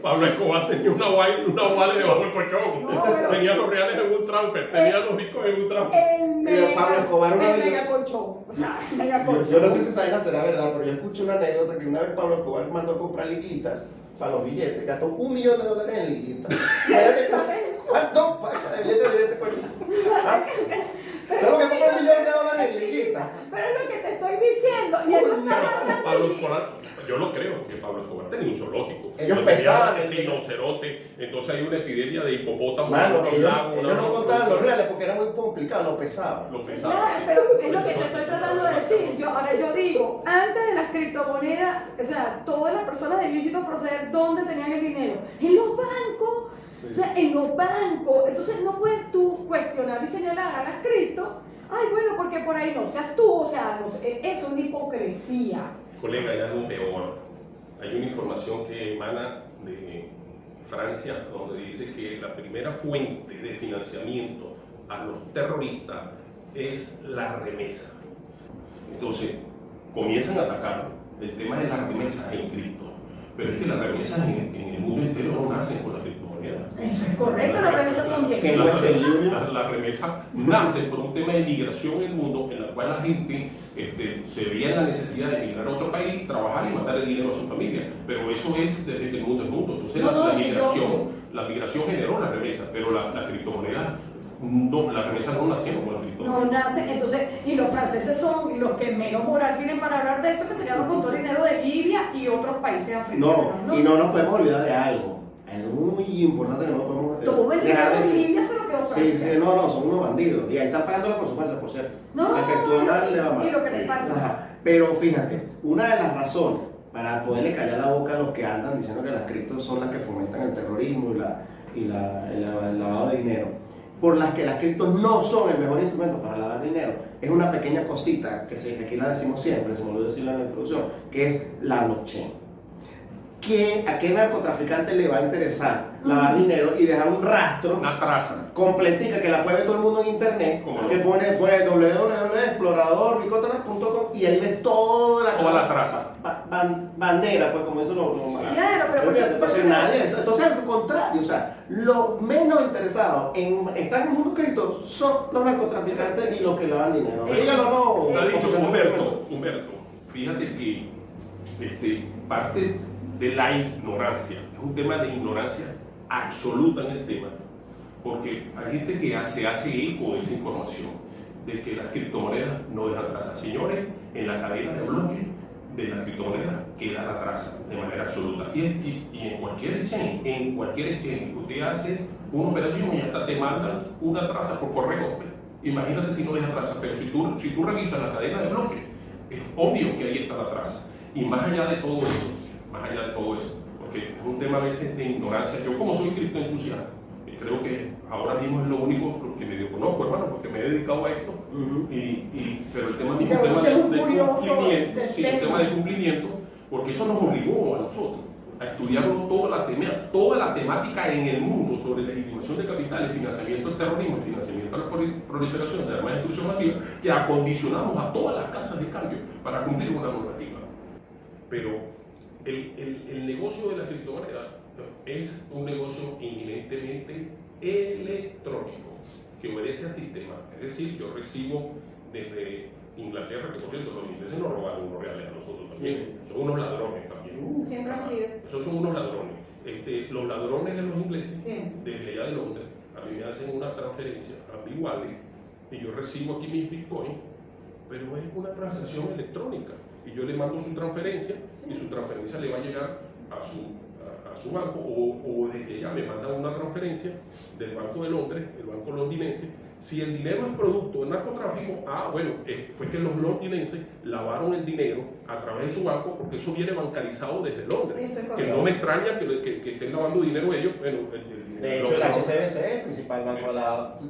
Pablo Escobar tenía una wallet debajo del colchón. No, pero tenía los reales en un transfer, tenía los bitcoins en un transfer. Pablo Escobar una el vez- mega colchón. O sea, el mega colchón. Yo no sé si esa vaina será verdad, pero yo escuché una anécdota que una vez Pablo Escobar mandó a comprar liguitas para los billetes, gastó $1 millón en liguitas. ¿Cuánto paga de billetes de ese coño? Tengo que comprar $1 millón en liguitas. Pero es lo que te estoy diciendo. Y él no está Pero hablando. Pablo Escobar, yo lo creo, que Pablo Escobar tenía un zoológico. Ellos Tenía pesaban el el rinoceronte, entonces hay una epidemia de hipopótamos. Mano, en los ellos lagos, no contaban los reales porque era muy complicado, lo pesaban. Lo pesaban, Claro, sí. pero es lo que te estoy tratando de decir. Ahora yo digo, antes de las criptomonedas, o sea, todas las personas de ilícito proceder, ¿dónde tenían el dinero? En los bancos. Sí. O sea, en los bancos. Entonces no puedes tú cuestionar y señalar a las cripto. Ay, bueno, porque por ahí no seas tú. O sea, eso es una hipocresía. Colega, hay algo peor. hay una información que emana de Francia donde dice que la primera fuente de financiamiento a los terroristas es la remesa. Entonces, comienzan a atacar el tema de las remesas en cripto, pero es que las remesas en el mundo entero no nacen con la criptomoneda. Eso es correcto, las remesas son bien. La remesa nace por un tema de migración en el mundo en el cual la gente se veía en la necesidad de emigrar a otro país, trabajar y mandarle dinero a su familia, pero eso es desde que el mundo es mundo. Entonces la migración generó la remesa, pero la criptomoneda no, las remesas no nacieron con la criptomoneda. No nacen, entonces, y los franceses son los que menos moral tienen para hablar de esto, que serían los con todo el dinero de Libia y otros países africanos. No, y no nos podemos olvidar de algo muy importante que no podemos todo el dinero dejar de de decir. Libia se lo quedó Francia. Sí, no, son unos bandidos y ahí están pagando las consecuencias, por cierto. No, el que actúa mal le va mal. y lo que le falta. Ajá. Pero fíjate, una de las razones para poderle callar la boca a los que andan diciendo que las criptos son las que fomentan el terrorismo y el lavado de dinero, por las que las criptos no son el mejor instrumento para lavar dinero, es una pequeña cosita que aquí la decimos siempre, se me olvidó decirla en la introducción, que es la blockchain. ¿A qué narcotraficante le va a interesar lavar dinero y dejar un rastro, una traza completica que la puede ver todo el mundo en internet, que pone www.explorador.com y ahí ves toda la traza. Bandera, pues como eso lo claro, pero entonces nadie eso. Entonces al contrario, o sea, los menos interesados en estar en el mundo cripto son los narcotraficantes y los que lavan dinero. Dígalo, no. Ha dicho Humberto, fíjate que parte de la ignorancia, es un tema de ignorancia absoluta en el tema, porque hay gente que se hace eco de esa información, de que las criptomonedas no dejan traza. Señores, en la cadena de bloques de las criptomonedas queda la traza de manera absoluta. Y en cualquier exchange, usted hace una operación y hasta te mandan una traza por correo. Imagínate si no deja traza, pero si tú revisas la cadena de bloques, es obvio que ahí está la traza. Y más allá de todo eso, porque es un tema a veces de ignorancia. Yo como soy criptoentusiasta, creo que ahora mismo es lo único que medio conozco, hermano, porque me he dedicado a esto, pero el tema mismo es un tema de cumplimiento, porque eso nos obligó a nosotros a estudiar toda la temática en el mundo sobre legitimación de capitales, financiamiento del terrorismo, financiamiento de la proliferación de armas de destrucción masiva, que acondicionamos a todas las casas de cambio para cumplir una normativa. Pero el negocio de la criptomoneda es un negocio eminentemente electrónico que obedece al sistema. Es decir, yo recibo desde Inglaterra, que por cierto los ingleses nos robaron unos reales a nosotros también, son unos ladrones también. Siempre han sido. Esos son unos ladrones. Los ladrones de los ingleses, desde allá de Londres, a mí me hacen una transferencia a mi wallet y yo recibo aquí mis bitcoins, pero es una transacción electrónica. Y yo le mando su transferencia y su transferencia le va a llegar a su banco, o desde ella me manda una transferencia del Banco de Londres, el banco londinense. Si el dinero es producto del narcotráfico, fue que los londinenses lavaron el dinero a través de su banco, porque eso viene bancarizado desde Londres. Que no me extraña que estén lavando dinero ellos. De hecho, el HSBC, el principal banco,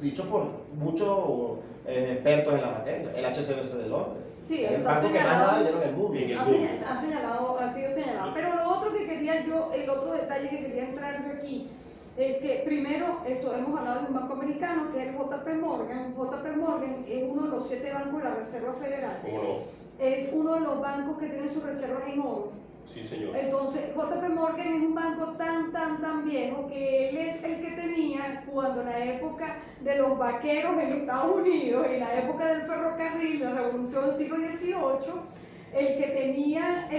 dicho por muchos expertos en la materia, el HSBC de Londres. Sí, el banco que más lava dinero en el mundo. Ha sido señalado. Pero lo otro que quería el otro detalle que quería entrar yo aquí, es que primero hemos hablado de un banco americano que es el JP Morgan. JP Morgan es uno de los 7 bancos de la Reserva Federal. ¿Cómo no? Es uno de los bancos que tiene sus reservas en oro. Sí, señor. Entonces, JP Morgan es un banco tan viejo que él es el que tenía cuando en la época de los vaqueros en Estados Unidos, en la época del ferrocarril, la revolución del siglo XVIII, el que tenía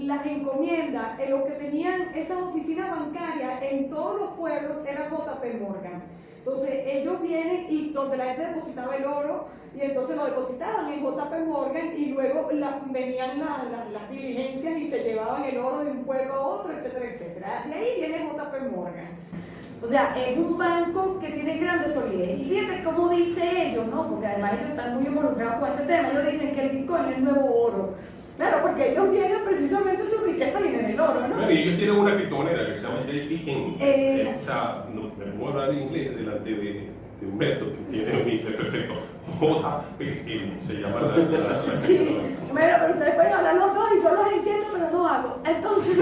las encomiendas, los que tenían esas oficinas bancarias en todos los pueblos era JP Morgan. Entonces ellos vienen y donde la gente depositaba el oro y entonces lo depositaban en JP Morgan y luego venían las diligencias y se llevaban el oro de un pueblo a otro, etcétera, etcétera. De ahí viene JP Morgan. O sea, es un banco que tiene grande solidez. Y fíjate cómo dice ellos, ¿no? Porque además ellos están muy involucrados con ese tema. Ellos dicen que el Bitcoin es el nuevo oro. Claro, porque ellos vienen precisamente, su riqueza viene del oro, ¿no? Bueno, y ellos tienen una criptomoneda que se llama JPN. O sea, me pongo a hablar en inglés delante de Humberto, que tiene un inglés perfecto. JPN se llama la sí, bueno, pero ustedes pueden hablar los dos y yo los entiendo, pero no hago. Entonces,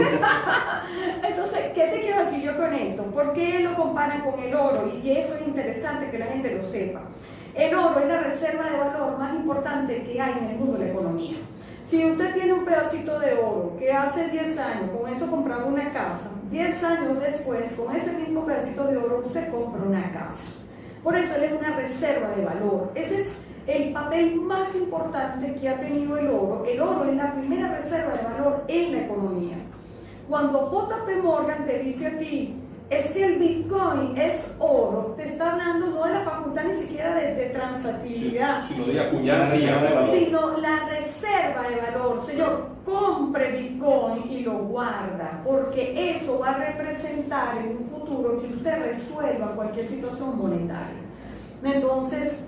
Entonces, ¿qué te quiero decir yo con esto? ¿Por qué lo comparan con el oro? Y eso es interesante que la gente lo sepa. El oro es la reserva de valor más importante que hay en el mundo de la economía. Si usted tiene un pedacito de oro que hace 10 años, con eso compraba una casa, 10 años después, con ese mismo pedacito de oro, usted compra una casa. Por eso él es una reserva de valor. Ese es el papel más importante que ha tenido el oro. El oro es la primera reserva de valor en la economía. Cuando JP Morgan te dice a ti, es que el Bitcoin es oro, te está hablando no de la facultad ni siquiera de transactibilidad, sino de acuñar sino la reserva de valor. Señor, compre Bitcoin y lo guarda, porque eso va a representar en un futuro que usted resuelva cualquier situación monetaria. Entonces,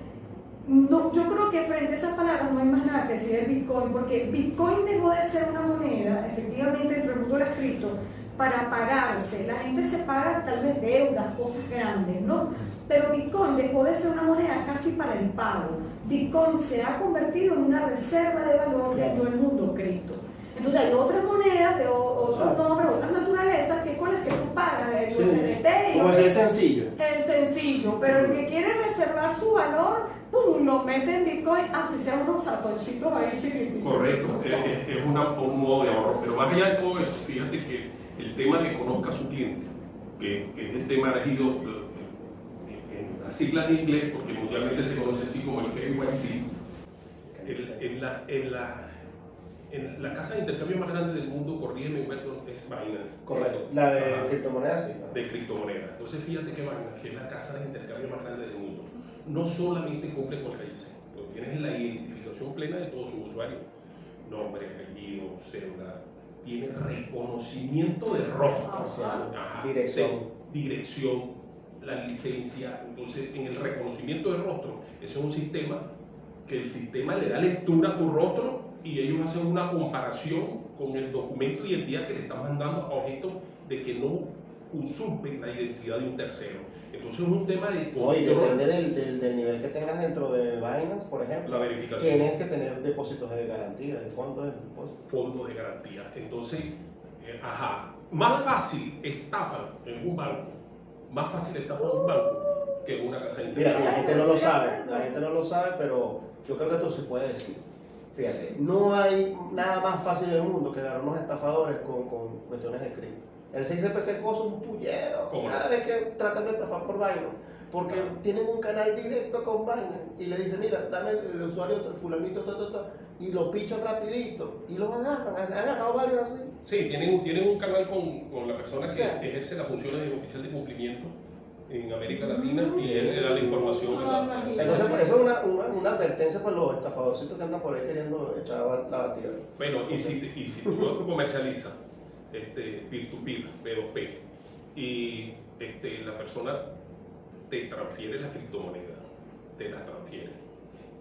no, yo creo que frente a esas palabras no hay más nada que decir del Bitcoin, porque Bitcoin dejó de ser una moneda, efectivamente, entre el mundo de las cripto, para pagarse. La gente se paga tal vez deudas, cosas grandes, ¿no? Pero Bitcoin dejó de ser una moneda casi para el pago. Bitcoin se ha convertido en una reserva de valor dentro del mundo cripto. Entonces hay otras monedas de otros nombres, otras naturalezas que con las que tú pagas, el USDT. Como es el sencillo. El sencillo, pero el que quiere reservar su valor, ¡pum!, lo mete en Bitcoin, así sea unos satochitos ahí chiquititos. Correcto, es un modo de ahorro. Pero más allá de todo eso, fíjate que el tema de conozca a su cliente, que es el tema elegido en las siglas de inglés, porque mundialmente se conoce así como el KYC, en la casa de intercambio más grande del mundo, corrígeme Humberto, es Binance. Correcto, la de criptomonedas, sí. De criptomonedas. Entonces fíjate que Binance, que es la casa de intercambio más grande del mundo, no solamente cumple con raíces, pero tienes la identificación plena de todos sus usuarios, nombre, apellido, cédula, tiene reconocimiento de rostro, dirección, la licencia. Entonces, en el reconocimiento de rostro, ese es un sistema que el sistema le da lectura a tu rostro y ellos hacen una comparación con el documento de identidad que le están mandando a objeto de que no usurpen la identidad de un tercero. Entonces es un tema de control. Oye, depende del nivel que tengas dentro de Binance, por ejemplo. La verificación. Tienes que tener depósitos de garantía, de fondos de depósito. Fondos de garantía. Entonces, más fácil estafan en un banco, que en una casa de intercambio. Mira, la gente no lo sabe, pero yo creo que esto se puede decir. Fíjate, no hay nada más fácil en el mundo que agarrar unos estafadores con cuestiones de cripto. El 6CPC cosa un pullero cada vez que tratan de estafar por Binance, porque tienen un canal directo con Binance y le dicen, mira, dame el usuario fulanito, y lo pichan rapidito y los agarran. Han agarrado varios así. Sí, tienen un canal con la persona que ejerce las funciones de oficial de cumplimiento en América Latina y él le da la información. Entonces, pues, eso es una advertencia para los estafadorcitos que andan por ahí queriendo echar la batida. Bueno, y si tú comercializas peer-to-peer, P2P, y la persona te transfiere las criptomonedas, te las transfiere,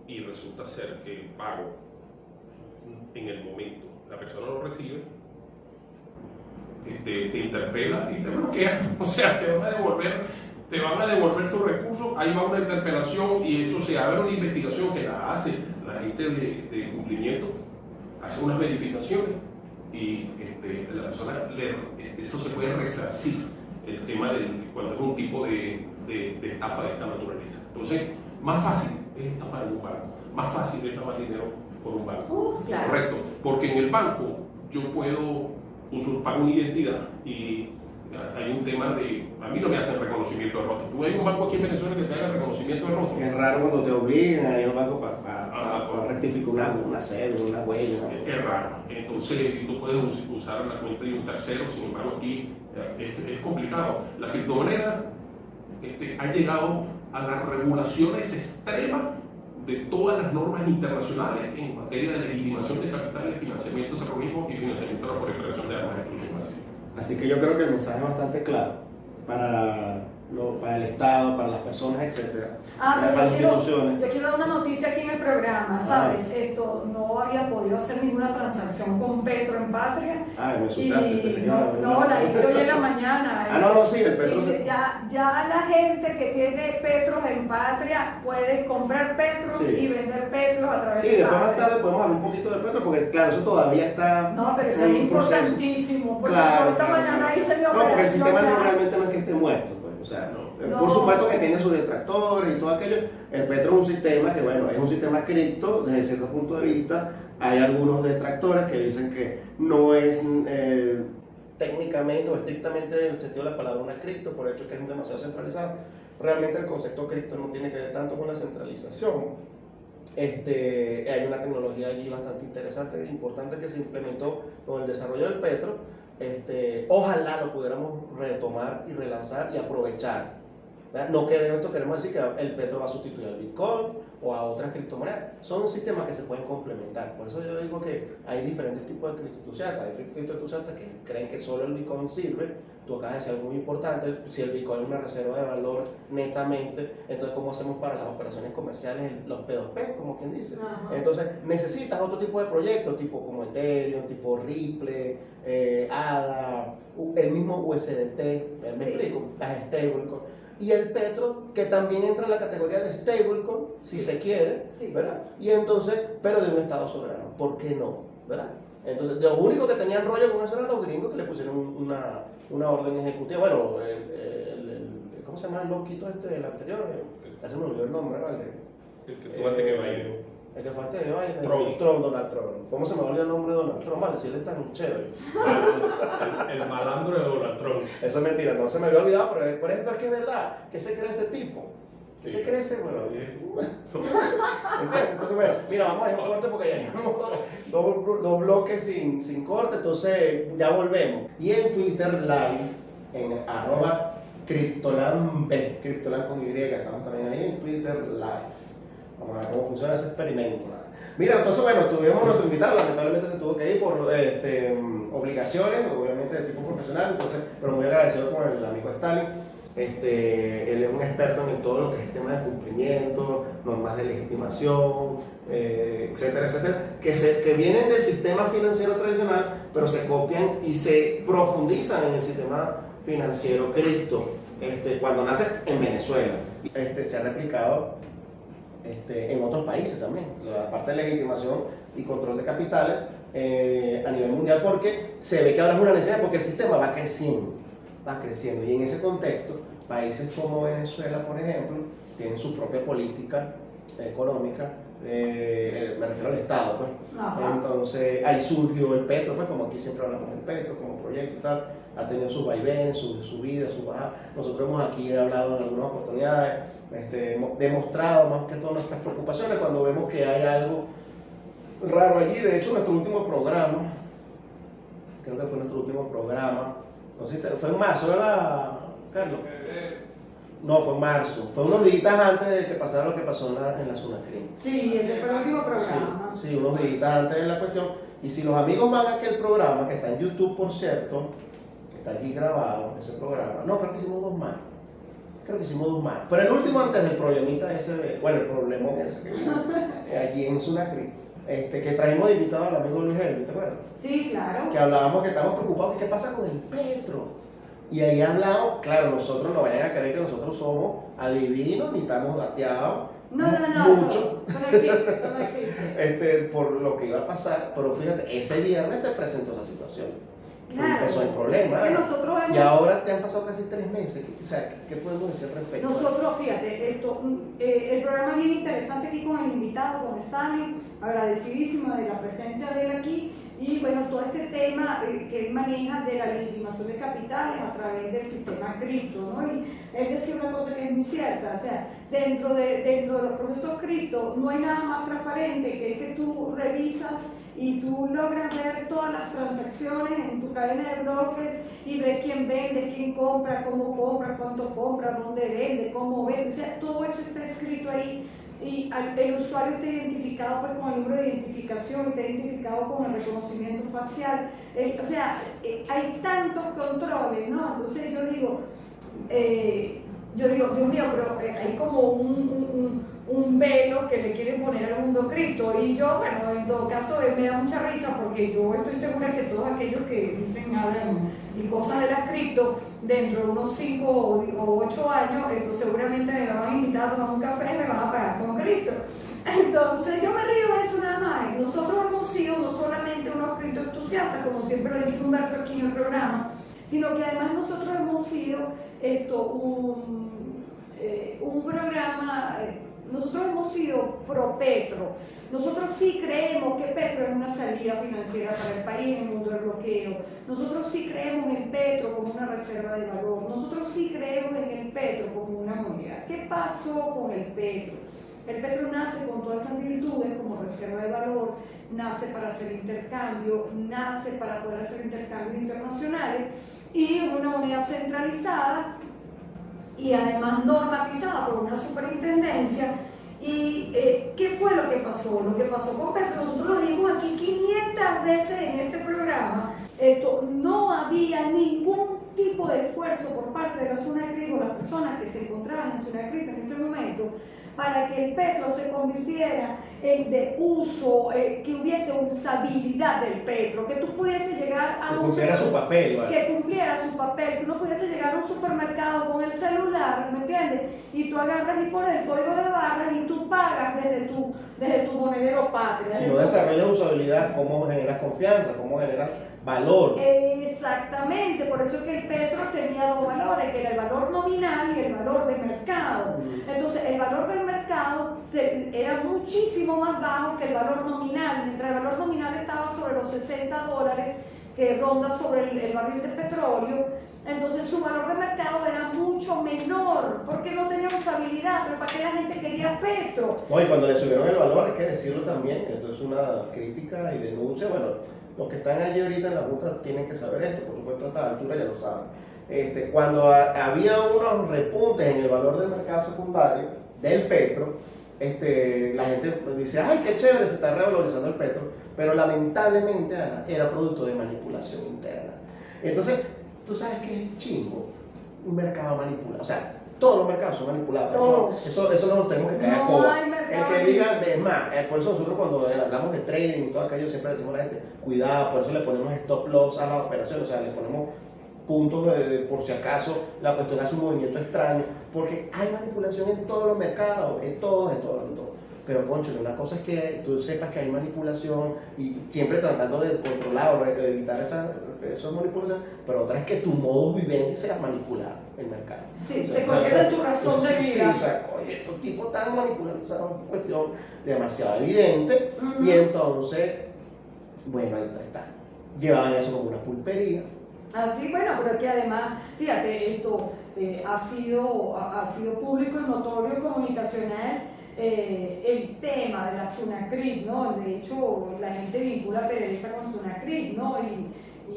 y resulta ser que el pago en el momento la persona lo recibe, te interpela y te bloquea, o sea, te van a devolver tu recurso, ahí va una interpelación y eso se abre una investigación que la hace la gente de cumplimiento, hace unas verificaciones y la persona, eso se puede resarcir, el tema cuando es un tipo de estafa de esta naturaleza. Entonces, más fácil es estafar en un banco, más fácil es tomar dinero por un banco, claro. Correcto, porque en el banco yo puedo usurpar una identidad y hay un tema a mí no me hacen reconocimiento de rostro. ¿Tú hay un banco aquí en Venezuela que te haga reconocimiento de rostro? Es raro cuando te obligan a ir a un banco para rectificar una cédula, una huella. Es raro. Entonces tú puedes usar la cuenta de un tercero, sin embargo aquí es complicado. La criptomoneda ha llegado a las regulaciones extremas de todas las normas internacionales en materia de legitimación de capitales, financiamiento de terrorismo y financiamiento de la proliferación de armas de destrucción masiva. Así que yo creo que el mensaje es bastante claro para para el Estado, para las personas, etcétera, Pero para las instituciones. yo quiero dar una noticia aquí en el programa, ¿sabes? Esto, no había podido hacer ninguna transacción con Petro en Patria. Ay, me asustaste, pensé que no, la hice hoy en la mañana. No, sí, el Petro. Dice, ya la gente que tiene Petros en Patria puede comprar Petros y vender Petros a través de de después más tarde podemos hablar un poquito del Petro, porque claro, eso todavía está. No, pero eso es importantísimo, porque esta mañana hice mi operación. No, porque el sistema realmente no es que esté muerto, pues, o sea, no. Por supuesto que tiene sus detractores y todo aquello. El Petro es un sistema que, bueno, es un sistema cripto desde cierto punto de vista. Hay algunos detractores que dicen que no es técnicamente o estrictamente en el sentido de la palabra una cripto, por el hecho que es demasiado centralizado. Realmente el concepto cripto no tiene que ver tanto con la centralización. Hay una tecnología allí bastante interesante e importante que se implementó con el desarrollo del Petro. Ojalá lo pudiéramos retomar y relanzar y aprovechar. ¿Verdad? No queremos decir que el Petro va a sustituir al Bitcoin o a otras criptomonedas. Son sistemas que se pueden complementar. Por eso yo digo que hay diferentes tipos de criptoentusiastas. Hay criptoentusiastas que creen que solo el Bitcoin sirve. Tú acabas de decir algo muy importante. Si el Bitcoin es una reserva de valor netamente, entonces ¿cómo hacemos para las operaciones comerciales los P2P, como quien dice? Ajá. Entonces necesitas otro tipo de proyectos, tipo como Ethereum, tipo Ripple, ADA, el mismo USDT, ¿me explico? Las stablecoins. Y el Petro, que también entra en la categoría de stablecoin, si se quiere, ¿verdad? Y entonces, pero de un Estado soberano, ¿por qué no? ¿Verdad? Entonces, los únicos que tenían rollo con eso eran los gringos que le pusieron una orden ejecutiva. Bueno, ¿cómo se llama el loquito el anterior? Ya se me olvidó el nombre, ¿vale? El que tú antes que vaya. El que fue antes de Biden. Trump. Donald Trump. ¿Cómo se me olvidó el nombre de Donald Trump? Vale, si él es tan chévere. El malandro de Donald Trump. Eso es mentira, no se me había olvidado, pero es que es verdad. ¿Qué se cree ese tipo? ¿Qué se cree ese bueno? ¿Entiendes? Entonces, bueno, mira, vamos a ir a un corte porque ya llevamos dos bloques sin corte, entonces ya volvemos. Y en Twitter Live, en @CryptolandB, Cryptoland con Y, estamos también ahí en Twitter Live. Vamos a ver cómo funciona ese experimento. Mira, entonces, bueno, tuvimos nuestro invitado, lamentablemente se tuvo que ir por obligaciones, obviamente de tipo profesional, entonces, pero muy agradecido con el amigo Stalin. Él es un experto en todo lo que es el tema de cumplimiento, normas de legitimación, etcétera, etcétera, que vienen del sistema financiero tradicional, pero se copian y se profundizan en el sistema financiero cripto, cuando nace en Venezuela. Se ha replicado en otros países también, la parte de legitimación y control de capitales a nivel mundial, porque se ve que ahora es una necesidad, porque el sistema va creciendo, y en ese contexto, países como Venezuela, por ejemplo, tienen su propia política económica, me refiero al Estado, pues. Entonces ahí surgió el Petro, pues como aquí siempre hablamos del Petro como proyecto y tal, ha tenido sus vaivenes, sus subidas, sus bajadas. Nosotros hemos aquí hablado en algunas oportunidades, hemos demostrado más que todas nuestras preocupaciones cuando vemos que hay algo raro allí. De hecho, nuestro último programa, creo que fue nuestro último programa, no sé si fue en marzo, ¿verdad, Carlos? No, fue en marzo, fue unos días antes de que pasara lo que pasó en la Sunacrim. Sí, ese fue el último programa. Sí, unos días antes de la cuestión. Y si los amigos van a aquel programa, que está en YouTube, por cierto, que está aquí grabado, ese programa, no, creo que hicimos dos más. Pero el último antes del problemita ese, el problemón ese que vino allí en Sunacrim, que trajimos de invitado al amigo Luis Helvi, ¿te acuerdas? Sí, claro. Que hablábamos que estamos preocupados, ¿qué pasa con el Petro? Y ahí hablamos, claro, nosotros no vayan a creer que nosotros somos adivinos ni estamos dateados. No, mucho. Eso no existe. Por lo que iba a pasar, pero fíjate, ese viernes se presentó esa situación. Claro. Empezó el problema. Es que nosotros Y ahora te han pasado casi 3 meses. O sea, ¿qué podemos decir al respecto? Nosotros, fíjate, el programa es bien interesante aquí con el invitado, con Stalin, agradecidísima de la presencia de él aquí. Y bueno, todo este tema que él maneja de la legitimación de capitales a través del sistema cripto, ¿no? Y él decía una cosa que es muy cierta, o sea, dentro de los procesos cripto no hay nada más transparente que tú revisas y tú logras ver todas las transacciones en tu cadena de bloques y ver quién vende, quién compra, cómo compra, cuánto compra, dónde vende, cómo vende, o sea, todo eso está escrito ahí. Y el usuario está identificado pues, con el número de identificación, está identificado con el reconocimiento facial, o sea, hay tantos controles, ¿no? Entonces yo digo, yo digo, Dios mío, pero hay como un velo que le quieren poner al mundo cripto. Y yo, bueno, en todo caso, me da mucha risa porque yo estoy segura que todos aquellos que dicen, hablan y cosas de las cripto, dentro de unos 5 o 8 años, seguramente me van a invitar a tomar un café y me van a pagar con cripto. Entonces, yo me río de eso nada más. Nosotros hemos sido no solamente unos cripto entusiastas, como siempre lo dice Humberto aquí en el programa, sino que además nosotros hemos sido un programa, nosotros hemos sido pro Petro. Nosotros sí creemos que Petro es una salida financiera para el país en el mundo del bloqueo. Nosotros sí creemos en Petro como una reserva de valor. Nosotros sí creemos en el Petro como una moneda. ¿Qué pasó con el Petro? El Petro nace con todas esas virtudes como reserva de valor, nace para hacer intercambio, nace para poder hacer intercambios internacionales y es una moneda centralizada y además normatizada por una superintendencia. ¿Y qué fue lo que pasó? Lo que pasó con Petro, nosotros lo dijimos aquí 500 veces en este programa, no había ningún tipo de esfuerzo por parte de la SUNACRIP o las personas que se encontraban en SUNACRIP en ese momento para que el Petro se convirtiera en de uso, que hubiese usabilidad del Petro, que tú pudieses llegar a que cumpliera su papel, ¿vale? Que cumpliera su papel, que uno pudiese llegar a un supermercado con el celular, ¿me entiendes? Y tú agarras y pones el código de barras y tú pagas desde tu monedero patria. Si no desarrollas usabilidad, ¿cómo generas confianza? ¿Cómo generas valor? Exactamente, por eso es que el Petro tenía dos valores, que era el valor nominal y el valor de mercado. Entonces, el valor del mercado era muchísimo más bajo que el valor nominal. Mientras el valor nominal estaba sobre los $60, que ronda sobre el barril de petróleo, entonces su valor de mercado era mucho menor, porque no tenía usabilidad, pero para qué la gente quería Petro. No, y cuando le subieron el valor, hay que decirlo también, esto es una crítica y denuncia, bueno, los que están allí ahorita en la Junta tienen que saber esto, por supuesto a esta altura ya lo saben. Cuando había unos repuntes en el valor del mercado secundario del petro, la gente dice, ay, qué chévere, se está revalorizando el petro, pero lamentablemente era producto de manipulación interna. Entonces, tú sabes que es chingo un mercado manipulado, o sea, todos los mercados son manipulados. Todos. Eso no lo tenemos que caer a No coba. hay mercado. El que diga, es más, por eso nosotros cuando hablamos de trading y todo aquello siempre le decimos a la gente, cuidado, por eso le ponemos stop loss a la operación, o sea, le ponemos puntos por si acaso la cuestión hace un movimiento extraño, porque hay manipulación en todos los mercados, en todos. Pero, concho, una cosa es que tú sepas que hay manipulación y siempre tratando de controlar o de evitar esas manipulaciones, pero otra es que tu modus vivendi sea manipular el mercado. Sí, se convierte en tu razón de vida. Sí, o sea, oye, estos tipos están manipulando esa cuestión demasiado evidente y entonces, bueno, ahí está. Llevaban eso como una pulpería. Así, bueno, pero es que además, fíjate, esto ha sido público y notorio y comunicacional el tema de la SUNACRIP, ¿no? De hecho, la gente vincula PDVSA con SUNACRIP, ¿no? Y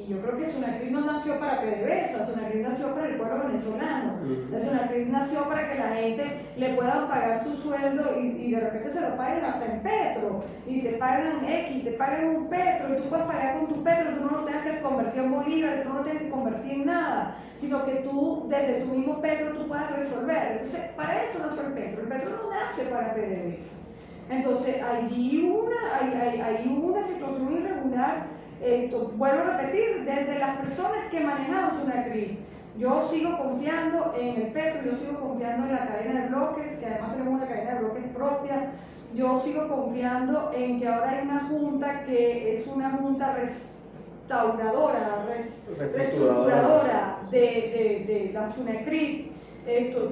yo creo que SUNACRIP no nació para PDVSA, SUNACRIP nació para el pueblo venezolano. La SUNACRIP nació para que la gente le pueda pagar su sueldo y de repente se lo paguen hasta en petro, y te pagan X, te pagan un petro, y tú puedes pagar con tu petro, tú no lo tengas que convertir en bolívares, tú no lo tienes que convertir en nada, sino que tú, desde tu mismo petro, tú puedas resolver. Entonces, para eso nació el petro no nace para PDVSA. Entonces, allí hubo una situación irregular. Vuelvo a repetir, desde las personas que manejaban SUNACRIP, yo sigo confiando en el petro, yo sigo confiando en la cadena de bloques, que además tenemos una cadena de bloques propia, yo sigo confiando en que ahora hay una junta que es una junta reestructuradora de la SUNACRIP.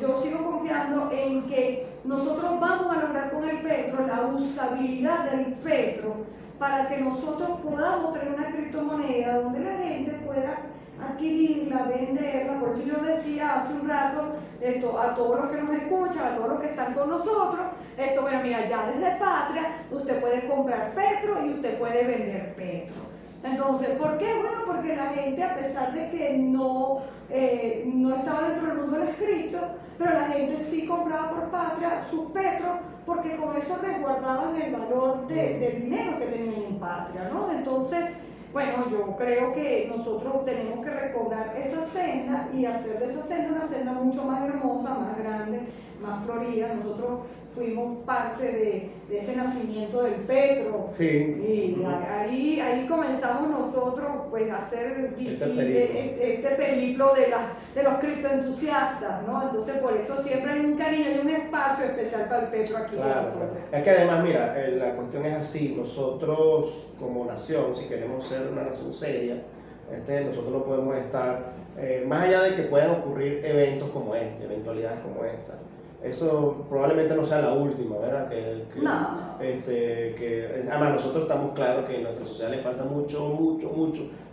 Yo sigo confiando en que nosotros vamos a lograr con el petro la usabilidad del petro, para que nosotros podamos tener una criptomoneda donde la gente pueda adquirirla, venderla. Por eso yo decía hace un rato a todos los que nos escuchan, a todos los que están con nosotros, bueno, mira, ya desde Patria usted puede comprar petro y usted puede vender petro. Entonces, ¿por qué? Bueno, porque la gente, a pesar de que no estaba dentro del mundo del cripto, pero la gente sí compraba por Patria sus petros, porque con eso resguardaban el valor del dinero que tenían en Patria, ¿no? Entonces, bueno, yo creo que nosotros tenemos que recobrar esa senda y hacer de esa senda una senda mucho más hermosa, más grande, más florida. Nosotros fuimos parte de ese nacimiento del Petro. Sí. Y ahí comenzamos nosotros pues a hacer visible este periplo de los criptoentusiastas, ¿no? Entonces por eso siempre hay un cariño y un espacio especial para el Petro aquí con nosotros. Es que además, mira, la cuestión es así, nosotros como nación, si queremos ser una nación seria, nosotros no podemos estar, más allá de que puedan ocurrir eventos como este, eventualidades como esta. Eso probablemente no sea la última, ¿verdad? Además nosotros estamos claros que en nuestra sociedad le falta mucho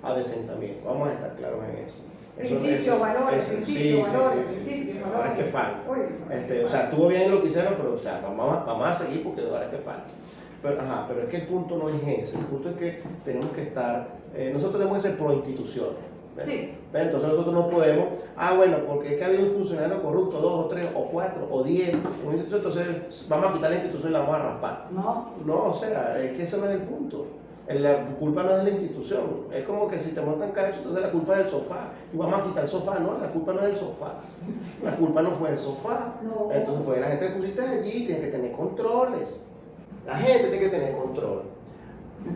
adesentamiento. Vamos a estar claros en eso. Principios, valores, principios. Ahora es que falta. O sea, estuvo bien lo que hicieron, pero o sea, vamos a seguir porque ahora es que falta. Pero es que el punto no es ese. El punto es que tenemos que estar, nosotros tenemos que ser pro instituciones. Sí. Entonces nosotros no podemos, bueno, porque es que había un funcionario corrupto, 2 o 3 o 4 o 10 en una institución, entonces vamos a quitar la institución y la vamos a raspar. No, o sea, es que ese no es el punto. La culpa no es de la institución. Es como que si te montan cabeza, entonces la culpa es del sofá. Y vamos a quitar el sofá. No, la culpa no es del sofá. La culpa no fue del sofá. No. Entonces fue la gente que pusiste allí, tiene que tener controles. La gente tiene que tener control.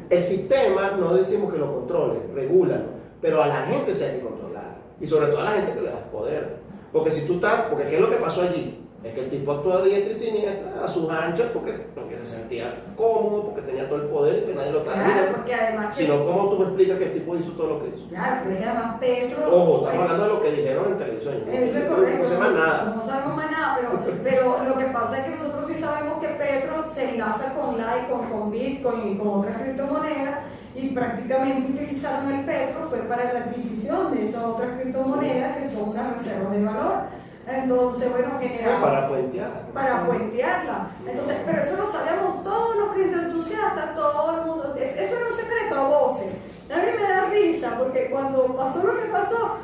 El sistema, no decimos que lo controle, regúlalo. Pero a la gente se hay que controlar. Y sobre todo a la gente que le das poder. Porque si tú estás, porque ¿qué es lo que pasó allí? Es que el tipo actuó a diestra y siniestra, a sus anchas, porque se sentía cómodo, porque tenía todo el poder y que nadie lo estaba viendo. Claro, porque además... Sino, ¿cómo tú me explicas que el tipo hizo todo lo que hizo? Claro, pero es que además Petro... Ojo, estamos hablando de lo que dijeron en televisión. Eso es correcto. No sé más nada. No sabemos más nada, pero lo que pasa es que nosotros sí sabemos que Petro se enlaza con Litecoin, con Bitcoin y con otras criptomonedas, y prácticamente utilizaron el Petro fue para la adquisición de esas otras criptomonedas que son unas reservas de valor. Entonces, bueno, generamos... Para puentearla. Entonces, pero eso lo sabemos todos los criptoentusiastas, todo el mundo. Eso era un secreto a voces. A mí me da risa porque cuando pasó lo que pasó,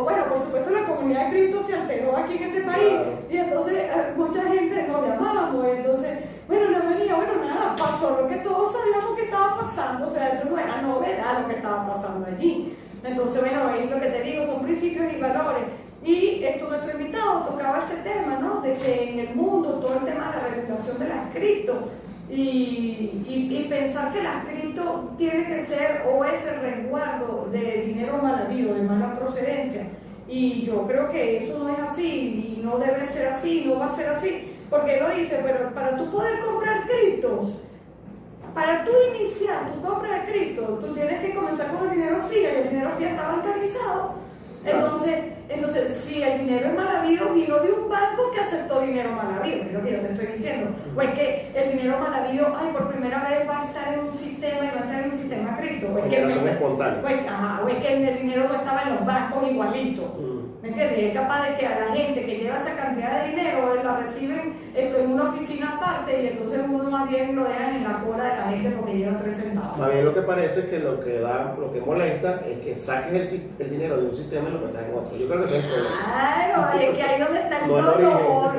bueno, por supuesto la comunidad de cripto se alteró aquí en este país. Claro. Y entonces mucha gente nos llamábamos. Entonces, bueno, nada, pasó lo que todos sabíamos que estaba pasando. O sea, eso no era novedad lo que estaba pasando allí. Entonces, bueno, es lo que te digo, son principios y valores. Y nuestro invitado tocaba ese tema, ¿no? De que en el mundo todo el tema de la regulación de las cripto y pensar que las cripto tiene que ser o es el resguardo de dinero mal habido, de mala procedencia. Y yo creo que eso no es así y no debe ser así, no va a ser así. Porque él lo dice, pero para tú poder comprar criptos, para tú iniciar tu compra de cripto, tú tienes que comenzar con el dinero fiat y el dinero fiat está bancarizado. Entonces, si el dinero es mal habido, vino de un banco que aceptó dinero mal habido, es lo que yo te estoy diciendo. O es que el dinero mal habido, por primera vez va a estar en un sistema y va a estar en un sistema cripto. O es que el dinero no estaba en los bancos igualito. ¿Me entiendes? Es capaz de que a la gente que lleva esa cantidad de dinero la reciben en una oficina aparte y entonces uno más bien lo dejan en la cola de la gente porque lleva 3 centavos. Más bien lo que parece es que lo que molesta es que saques el dinero de un sistema y lo metas en otro. Yo creo que eso es el problema. Claro, es que ahí es donde está el dolor.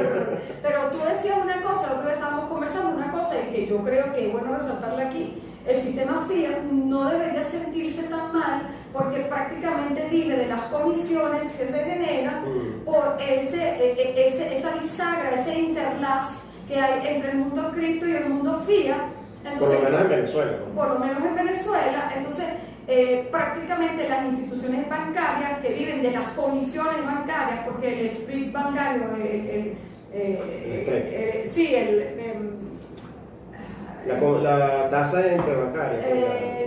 Pero tú decías una cosa, nosotros estábamos conversando una cosa y que yo creo que es bueno resaltarle aquí. El sistema fiat no debería sentirse tan mal porque prácticamente vive de las comisiones que se generan por esa bisagra, ese interlaz que hay entre el mundo cripto y el mundo fiat. Entonces, por lo menos en Venezuela, ¿no? Por lo menos en Venezuela. Entonces, prácticamente las instituciones bancarias que viven de las comisiones bancarias, porque el split bancario, la tasa interbancaria.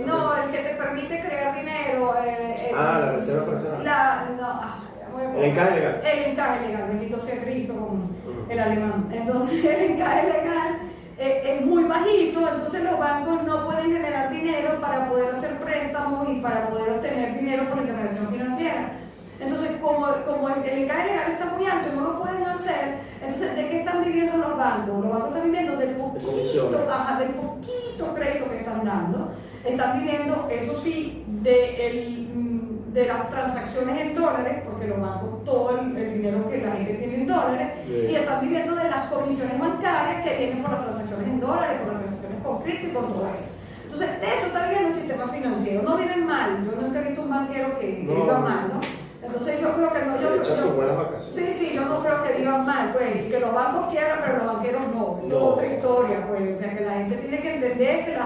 No, el que te permite crear dinero. La reserva fraccionada. El encaje legal. El encaje legal, bendito sea Cristo con el alemán. Entonces, el encaje legal es muy bajito, entonces los bancos no pueden generar dinero para poder hacer préstamos y para poder obtener dinero por intervención financiera. Entonces, como el encaje legal está muy alto y no lo pueden hacer, entonces, ¿de qué están viviendo los bancos? Los bancos están viviendo del poquito crédito que están dando. Están viviendo, eso sí, de las transacciones en dólares, porque los bancos, todo el dinero que la gente tiene en dólares, y están viviendo de las comisiones bancarias que vienen por las transacciones en dólares, por las transacciones con cripto y con todo eso. Entonces, de eso está viviendo el sistema financiero. No viven mal. Yo nunca he visto un banquero que viva mal, ¿no? Entonces yo creo que no. Sus buenas vacaciones. Sí, yo no creo que vivan mal, pues, y que los bancos quieran, pero los banqueros no. Eso es otra historia, pues. O sea, que la gente tiene que entender que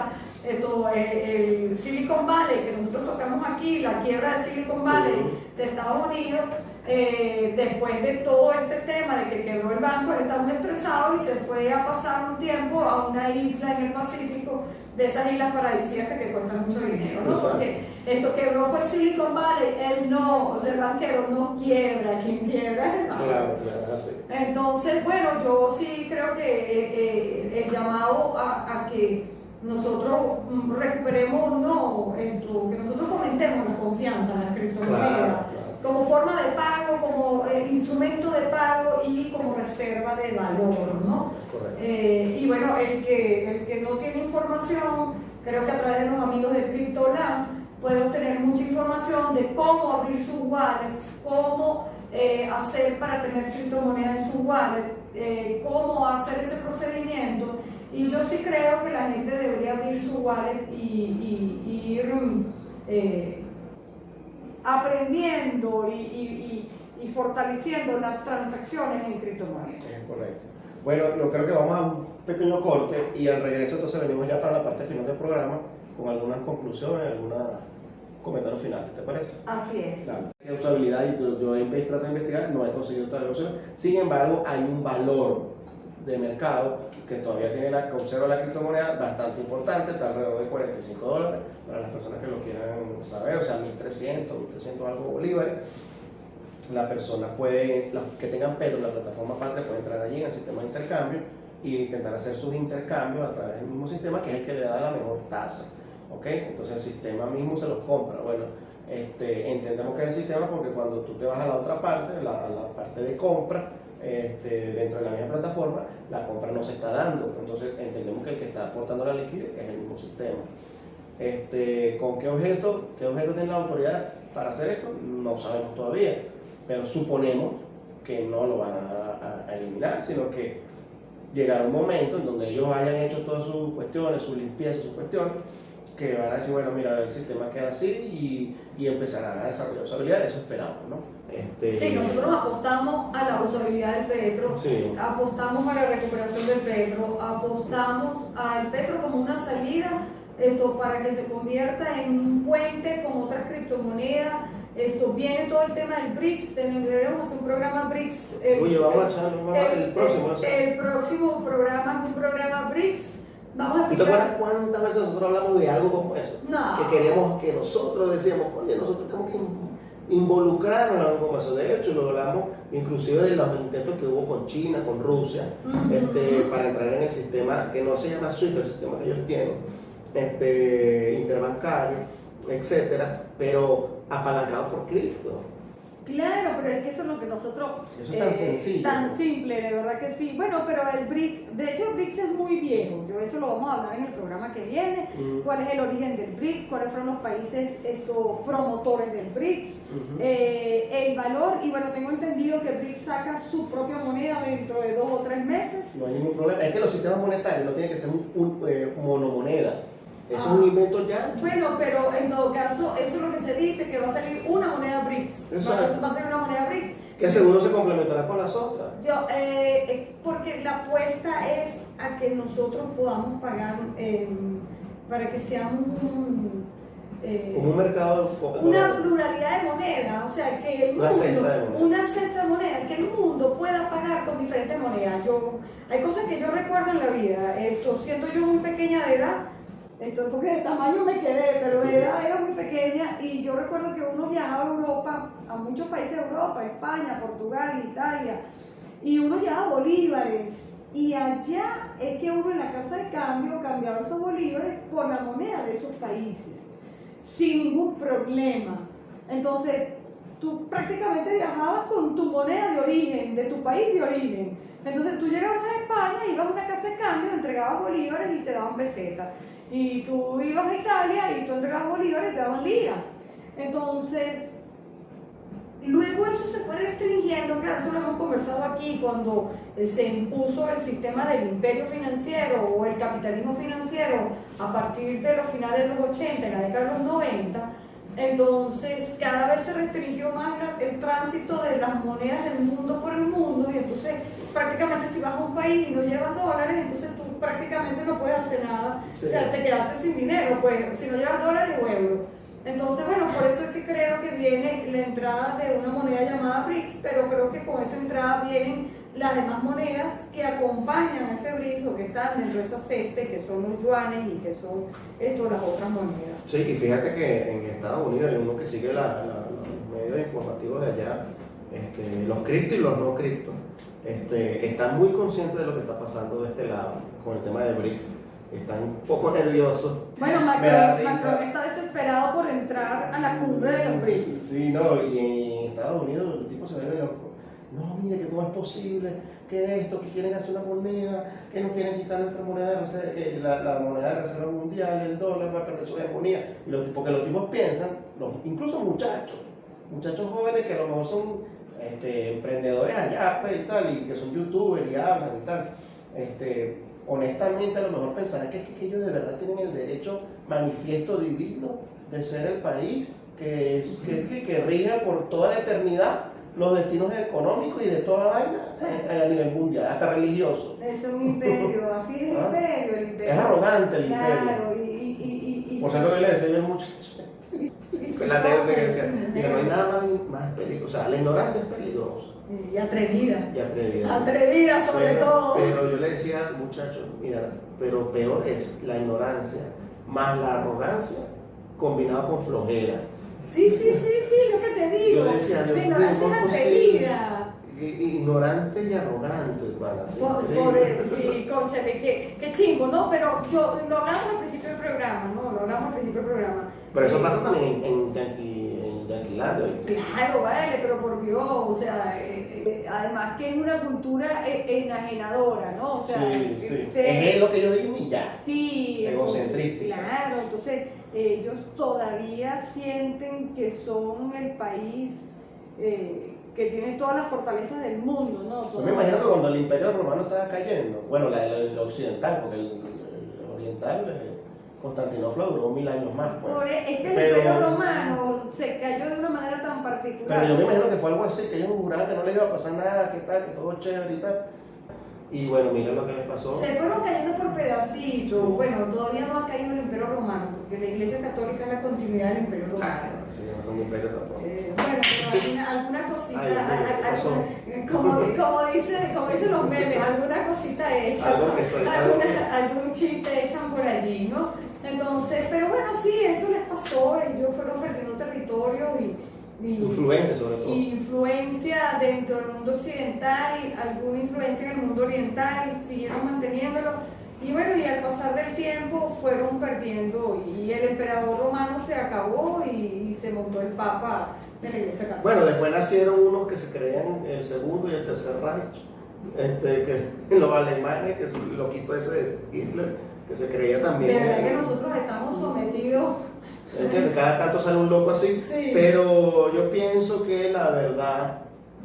el Silicon Valley, que nosotros tocamos aquí, la quiebra de Silicon Valley de Estados Unidos, después de todo este tema de que quebró el banco, él estaba muy estresado y se fue a pasar un tiempo a una isla en el Pacífico, de esas islas paradisíacas que cuestan mucho dinero, ¿no? Porque esto quebró fue Silicon Valley, él no, o sea, el banquero no quiebra, quien quiebra es el banco. Claro, así. Entonces, bueno, yo sí creo que el llamado a que nosotros recuperemos, que nosotros fomentemos la confianza en las criptomonedas, como forma de pago, como instrumento de pago y como reserva de valor, ¿no? Y bueno, el que no tiene información, creo que a través de los amigos de CryptoLand puede obtener mucha información de cómo abrir sus wallets, cómo hacer para tener criptomonedas en su wallet, cómo hacer ese procedimiento. Y yo sí creo que la gente debería abrir su wallet y ir aprendiendo y fortaleciendo las transacciones en criptomonedas. Es correcto. Bueno, yo creo que vamos a un pequeño corte y al regreso entonces venimos ya para la parte final del programa con algunas conclusiones, algunos comentarios finales, ¿te parece? Así es. Claro. De usabilidad, y yo trato de investigar, no he conseguido todavía opción. Sin embargo, hay un valor de mercado que todavía conserva la criptomoneda bastante importante, está alrededor de $45 para las personas que lo quieran saber, o sea, 1.300 algo bolívares. Las personas pueden, los que tengan Petro, la plataforma Patria, pueden entrar allí en el sistema de intercambio y intentar hacer sus intercambios a través del mismo sistema, que es el que le da la mejor tasa. ¿Ok? Entonces el sistema mismo se los compra. Bueno, entendemos que es el sistema porque cuando tú te vas a la otra parte, a la parte de compra, dentro de la misma plataforma, la compra no se está dando. Entonces entendemos que el que está aportando la liquidez es el mismo sistema. ¿Con qué objeto tiene la autoridad para hacer esto? No sabemos todavía, pero suponemos que no lo van a eliminar, sino que llegará un momento en donde ellos hayan hecho todas sus cuestiones, sus limpiezas, sus cuestiones, que van a decir, bueno, mira, el sistema queda así y empezarán a desarrollar usabilidad. Eso esperamos, ¿no? Sí, nosotros apostamos a la usabilidad del petro, sí, apostamos a la recuperación del petro, apostamos al petro como una salida para que se convierta en un puente con otras criptomonedas. Viene todo el tema del BRICS, deberíamos hacer un programa BRICS. Oye, vamos a echarlo el próximo. El próximo programa es un programa BRICS. Vamos a explicar. ¿Tú te acuerdas cuántas veces nosotros hablamos de algo como eso? No. Que queremos, que nosotros decíamos, oye, nosotros tenemos que involucrarnos en algo como eso. De hecho, lo hablamos inclusive de los intentos que hubo con China, con Rusia, para entrar en el sistema que no se llama SWIFT, el sistema que ellos tienen, interbancario, etcétera, pero apalancado por cripto. Claro, pero es que eso es lo que nosotros... Eso es tan sencillo. Tan simple, de verdad que sí. Bueno, pero el BRICS, de hecho el BRICS es muy viejo. Eso lo vamos a hablar en el programa que viene. ¿Cuál es el origen del BRICS? ¿Cuáles fueron los países promotores del BRICS? El valor, y bueno, tengo entendido que el BRICS saca su propia moneda dentro de 2 o 3 meses. No hay ningún problema. Es que los sistemas monetarios no tienen que ser monomoneda. Eso es un invento ya. Bueno, pero en todo caso, eso es lo que se dice, que va a salir una moneda BRICS. Va a ser una moneda BRICS. Que seguro se complementará con las otras. Porque la apuesta es a que nosotros podamos pagar para que seamos un mercado, una pluralidad de monedas, o sea, que el mundo, una cesta de monedas, que el mundo pueda pagar con diferentes monedas. Hay cosas que yo recuerdo en la vida, siento yo muy pequeña de edad, porque de tamaño me quedé, pero de edad era muy pequeña, y yo recuerdo que uno viajaba a Europa, a muchos países de Europa, España, Portugal, Italia, y uno llevaba bolívares, y allá es que uno en la casa de cambio cambiaba esos bolívares por la moneda de esos países, sin ningún problema. Entonces, tú prácticamente viajabas con tu moneda de origen, de tu país de origen. Entonces, tú llegabas a España, ibas a una casa de cambio, entregabas bolívares y te daban pesetas. Y tú ibas a Italia y tú entregabas bolívares y te daban liras. Entonces, Luego eso se fue restringiendo, claro, eso lo hemos conversado aquí, cuando se impuso el sistema del imperio financiero o el capitalismo financiero a partir de los finales de los 80, en la década de los 90, entonces cada vez se restringió más el tránsito de las monedas del mundo por el mundo, y entonces prácticamente si vas a un país y no llevas dólares, entonces tú prácticamente no puedes hacer nada, Sí. o sea, te quedaste sin dinero, pues, si no llevas dólares o euros. Entonces, bueno, por eso es que creo que viene la entrada de una moneda llamada BRICS, pero creo que con esa entrada vienen las demás monedas que acompañan a ese BRICS o que están dentro de esa cesta, que son los yuanes y que son las otras monedas. Sí, y fíjate que en Estados Unidos hay uno que sigue los medios informativos de allá, los cripto y los no cripto, están muy conscientes de lo que está pasando de este lado con el tema de BRICS. Están un poco nerviosos. Bueno, Me da Macron risa. está desesperado por entrar a la cumbre de los BRICS. Sí, no, y en Estados Unidos los tipos se ven locos. No, mire, que cómo es posible, que esto, que quieren hacer una moneda, que nos quieren quitar nuestra moneda de reserva, la moneda de reserva mundial, el dólar va a perder su hegemonía. Porque los tipos piensan, incluso muchachos jóvenes que a lo mejor son emprendedores allá, pues, y tal, y que son youtubers y hablan y tal, honestamente a lo mejor pensarán que ellos de verdad tienen el derecho manifiesto divino de ser el país que rija por toda la eternidad los destinos económicos y de toda vaina a nivel mundial, hasta religioso. Es un imperio, así es el imperio. Es arrogante el imperio. Claro, y Por cierto, que le decía yo al muchacho. sus La anécdota que hombres, decía, mira, no hay nada más peligroso. O sea, la ignorancia es peligrosa y atrevida. y atrevida. Atrevida sobre todo. Pero yo le decía al muchacho, mira, pero peor es la ignorancia más la arrogancia combinada con flojera. Sí, lo que te digo. Yo decía, Dios la mío, ignorancia ¿cómo es es posible? atrevida. Ignorante y arrogante, hermana. Sí, cónchale, qué chingo, ¿no? Pero lo hablamos al principio del programa, ¿no? Lo hablamos al principio del programa. Pero eso pasa también en Yanquilandia. Claro, vale, pero por Dios, o sea, además que es una cultura enajenadora, ¿no? O sea, sí. Es lo que yo digo y ya. Sí, Egocentrística. Claro, entonces ellos todavía sienten que son el país que tiene todas las fortalezas del mundo, ¿no? Yo me imagino que cuando el Imperio Romano estaba cayendo, bueno, el occidental, porque el oriental, Constantinopla duró 1000 años más. Pues. Es que el Pero- Imperio Romano se cayó de una manera tan particular. Pero yo me imagino que fue algo así, que ellos juraban que no les iba a pasar nada, que tal, que todo chévere y tal. Y bueno, miren lo que les pasó. Se fueron cayendo por pedacitos. Bueno, todavía no ha caído el Imperio Romano, porque la Iglesia Católica es la continuidad del Imperio Romano. Sí, no son imperios tampoco. Bueno, pero alguna cosita, Ay, ¿qué pasó? como dicen los memes, alguna cosita hecha, Algo que soy, algo que- algún chiste echan por allí, ¿no? Entonces, pero bueno, sí, eso les pasó, ellos fueron perdiendo territorio y Influencia sobre todo. influencia dentro del mundo occidental, alguna influencia en el mundo oriental, siguieron manteniéndolo. Y bueno, y al pasar del tiempo fueron perdiendo y el emperador romano se acabó y se montó el papa de la Iglesia Católica. Bueno, después nacieron unos que se creían el segundo y el tercer Reich, que los alemanes, que es el loquito ese de Hitler, que se creía también. De verdad que nosotros estamos sometidos. ¿Entiendes? Cada tanto sale un loco así, Sí. pero yo pienso que la verdad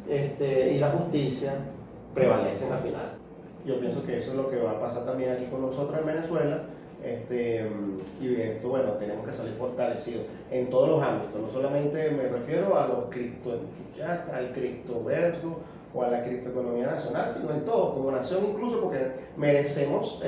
y la justicia prevalecen al final. Yo pienso que eso es lo que va a pasar también aquí con nosotros en Venezuela. Y esto, bueno, tenemos que salir fortalecidos en todos los ámbitos. No solamente me refiero a los criptoentusiastas, al criptoverso o a la criptoeconomía nacional, sino en todo, como nación incluso, porque merecemos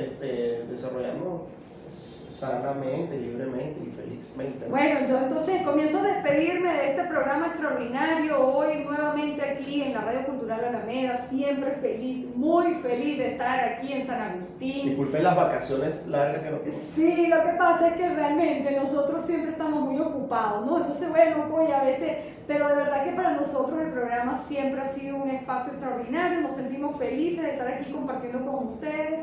desarrollarnos sanamente, libremente y felizmente, ¿no? Bueno, entonces comienzo a despedirme de este programa extraordinario hoy nuevamente aquí en la Radio Cultural Alameda, siempre feliz, muy feliz de estar aquí en San Agustín. Disculpen las vacaciones largas que nos... Sí, lo que pasa es que realmente nosotros siempre estamos muy ocupados, ¿no? Entonces, bueno, pues a veces, pero de verdad que para nosotros el programa siempre ha sido un espacio extraordinario, nos sentimos felices de estar aquí compartiendo con ustedes.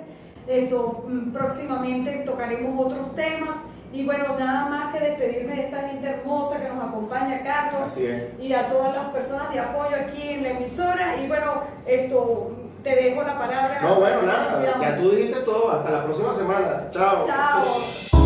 Próximamente tocaremos otros temas y bueno, nada más que despedirme de esta gente hermosa que nos acompaña, Carlos, Así es. y a todas las personas de apoyo aquí en la emisora. Y bueno, te dejo la palabra. No, bueno, nada, ya tú dijiste todo. Hasta la próxima semana. Chao. Chao.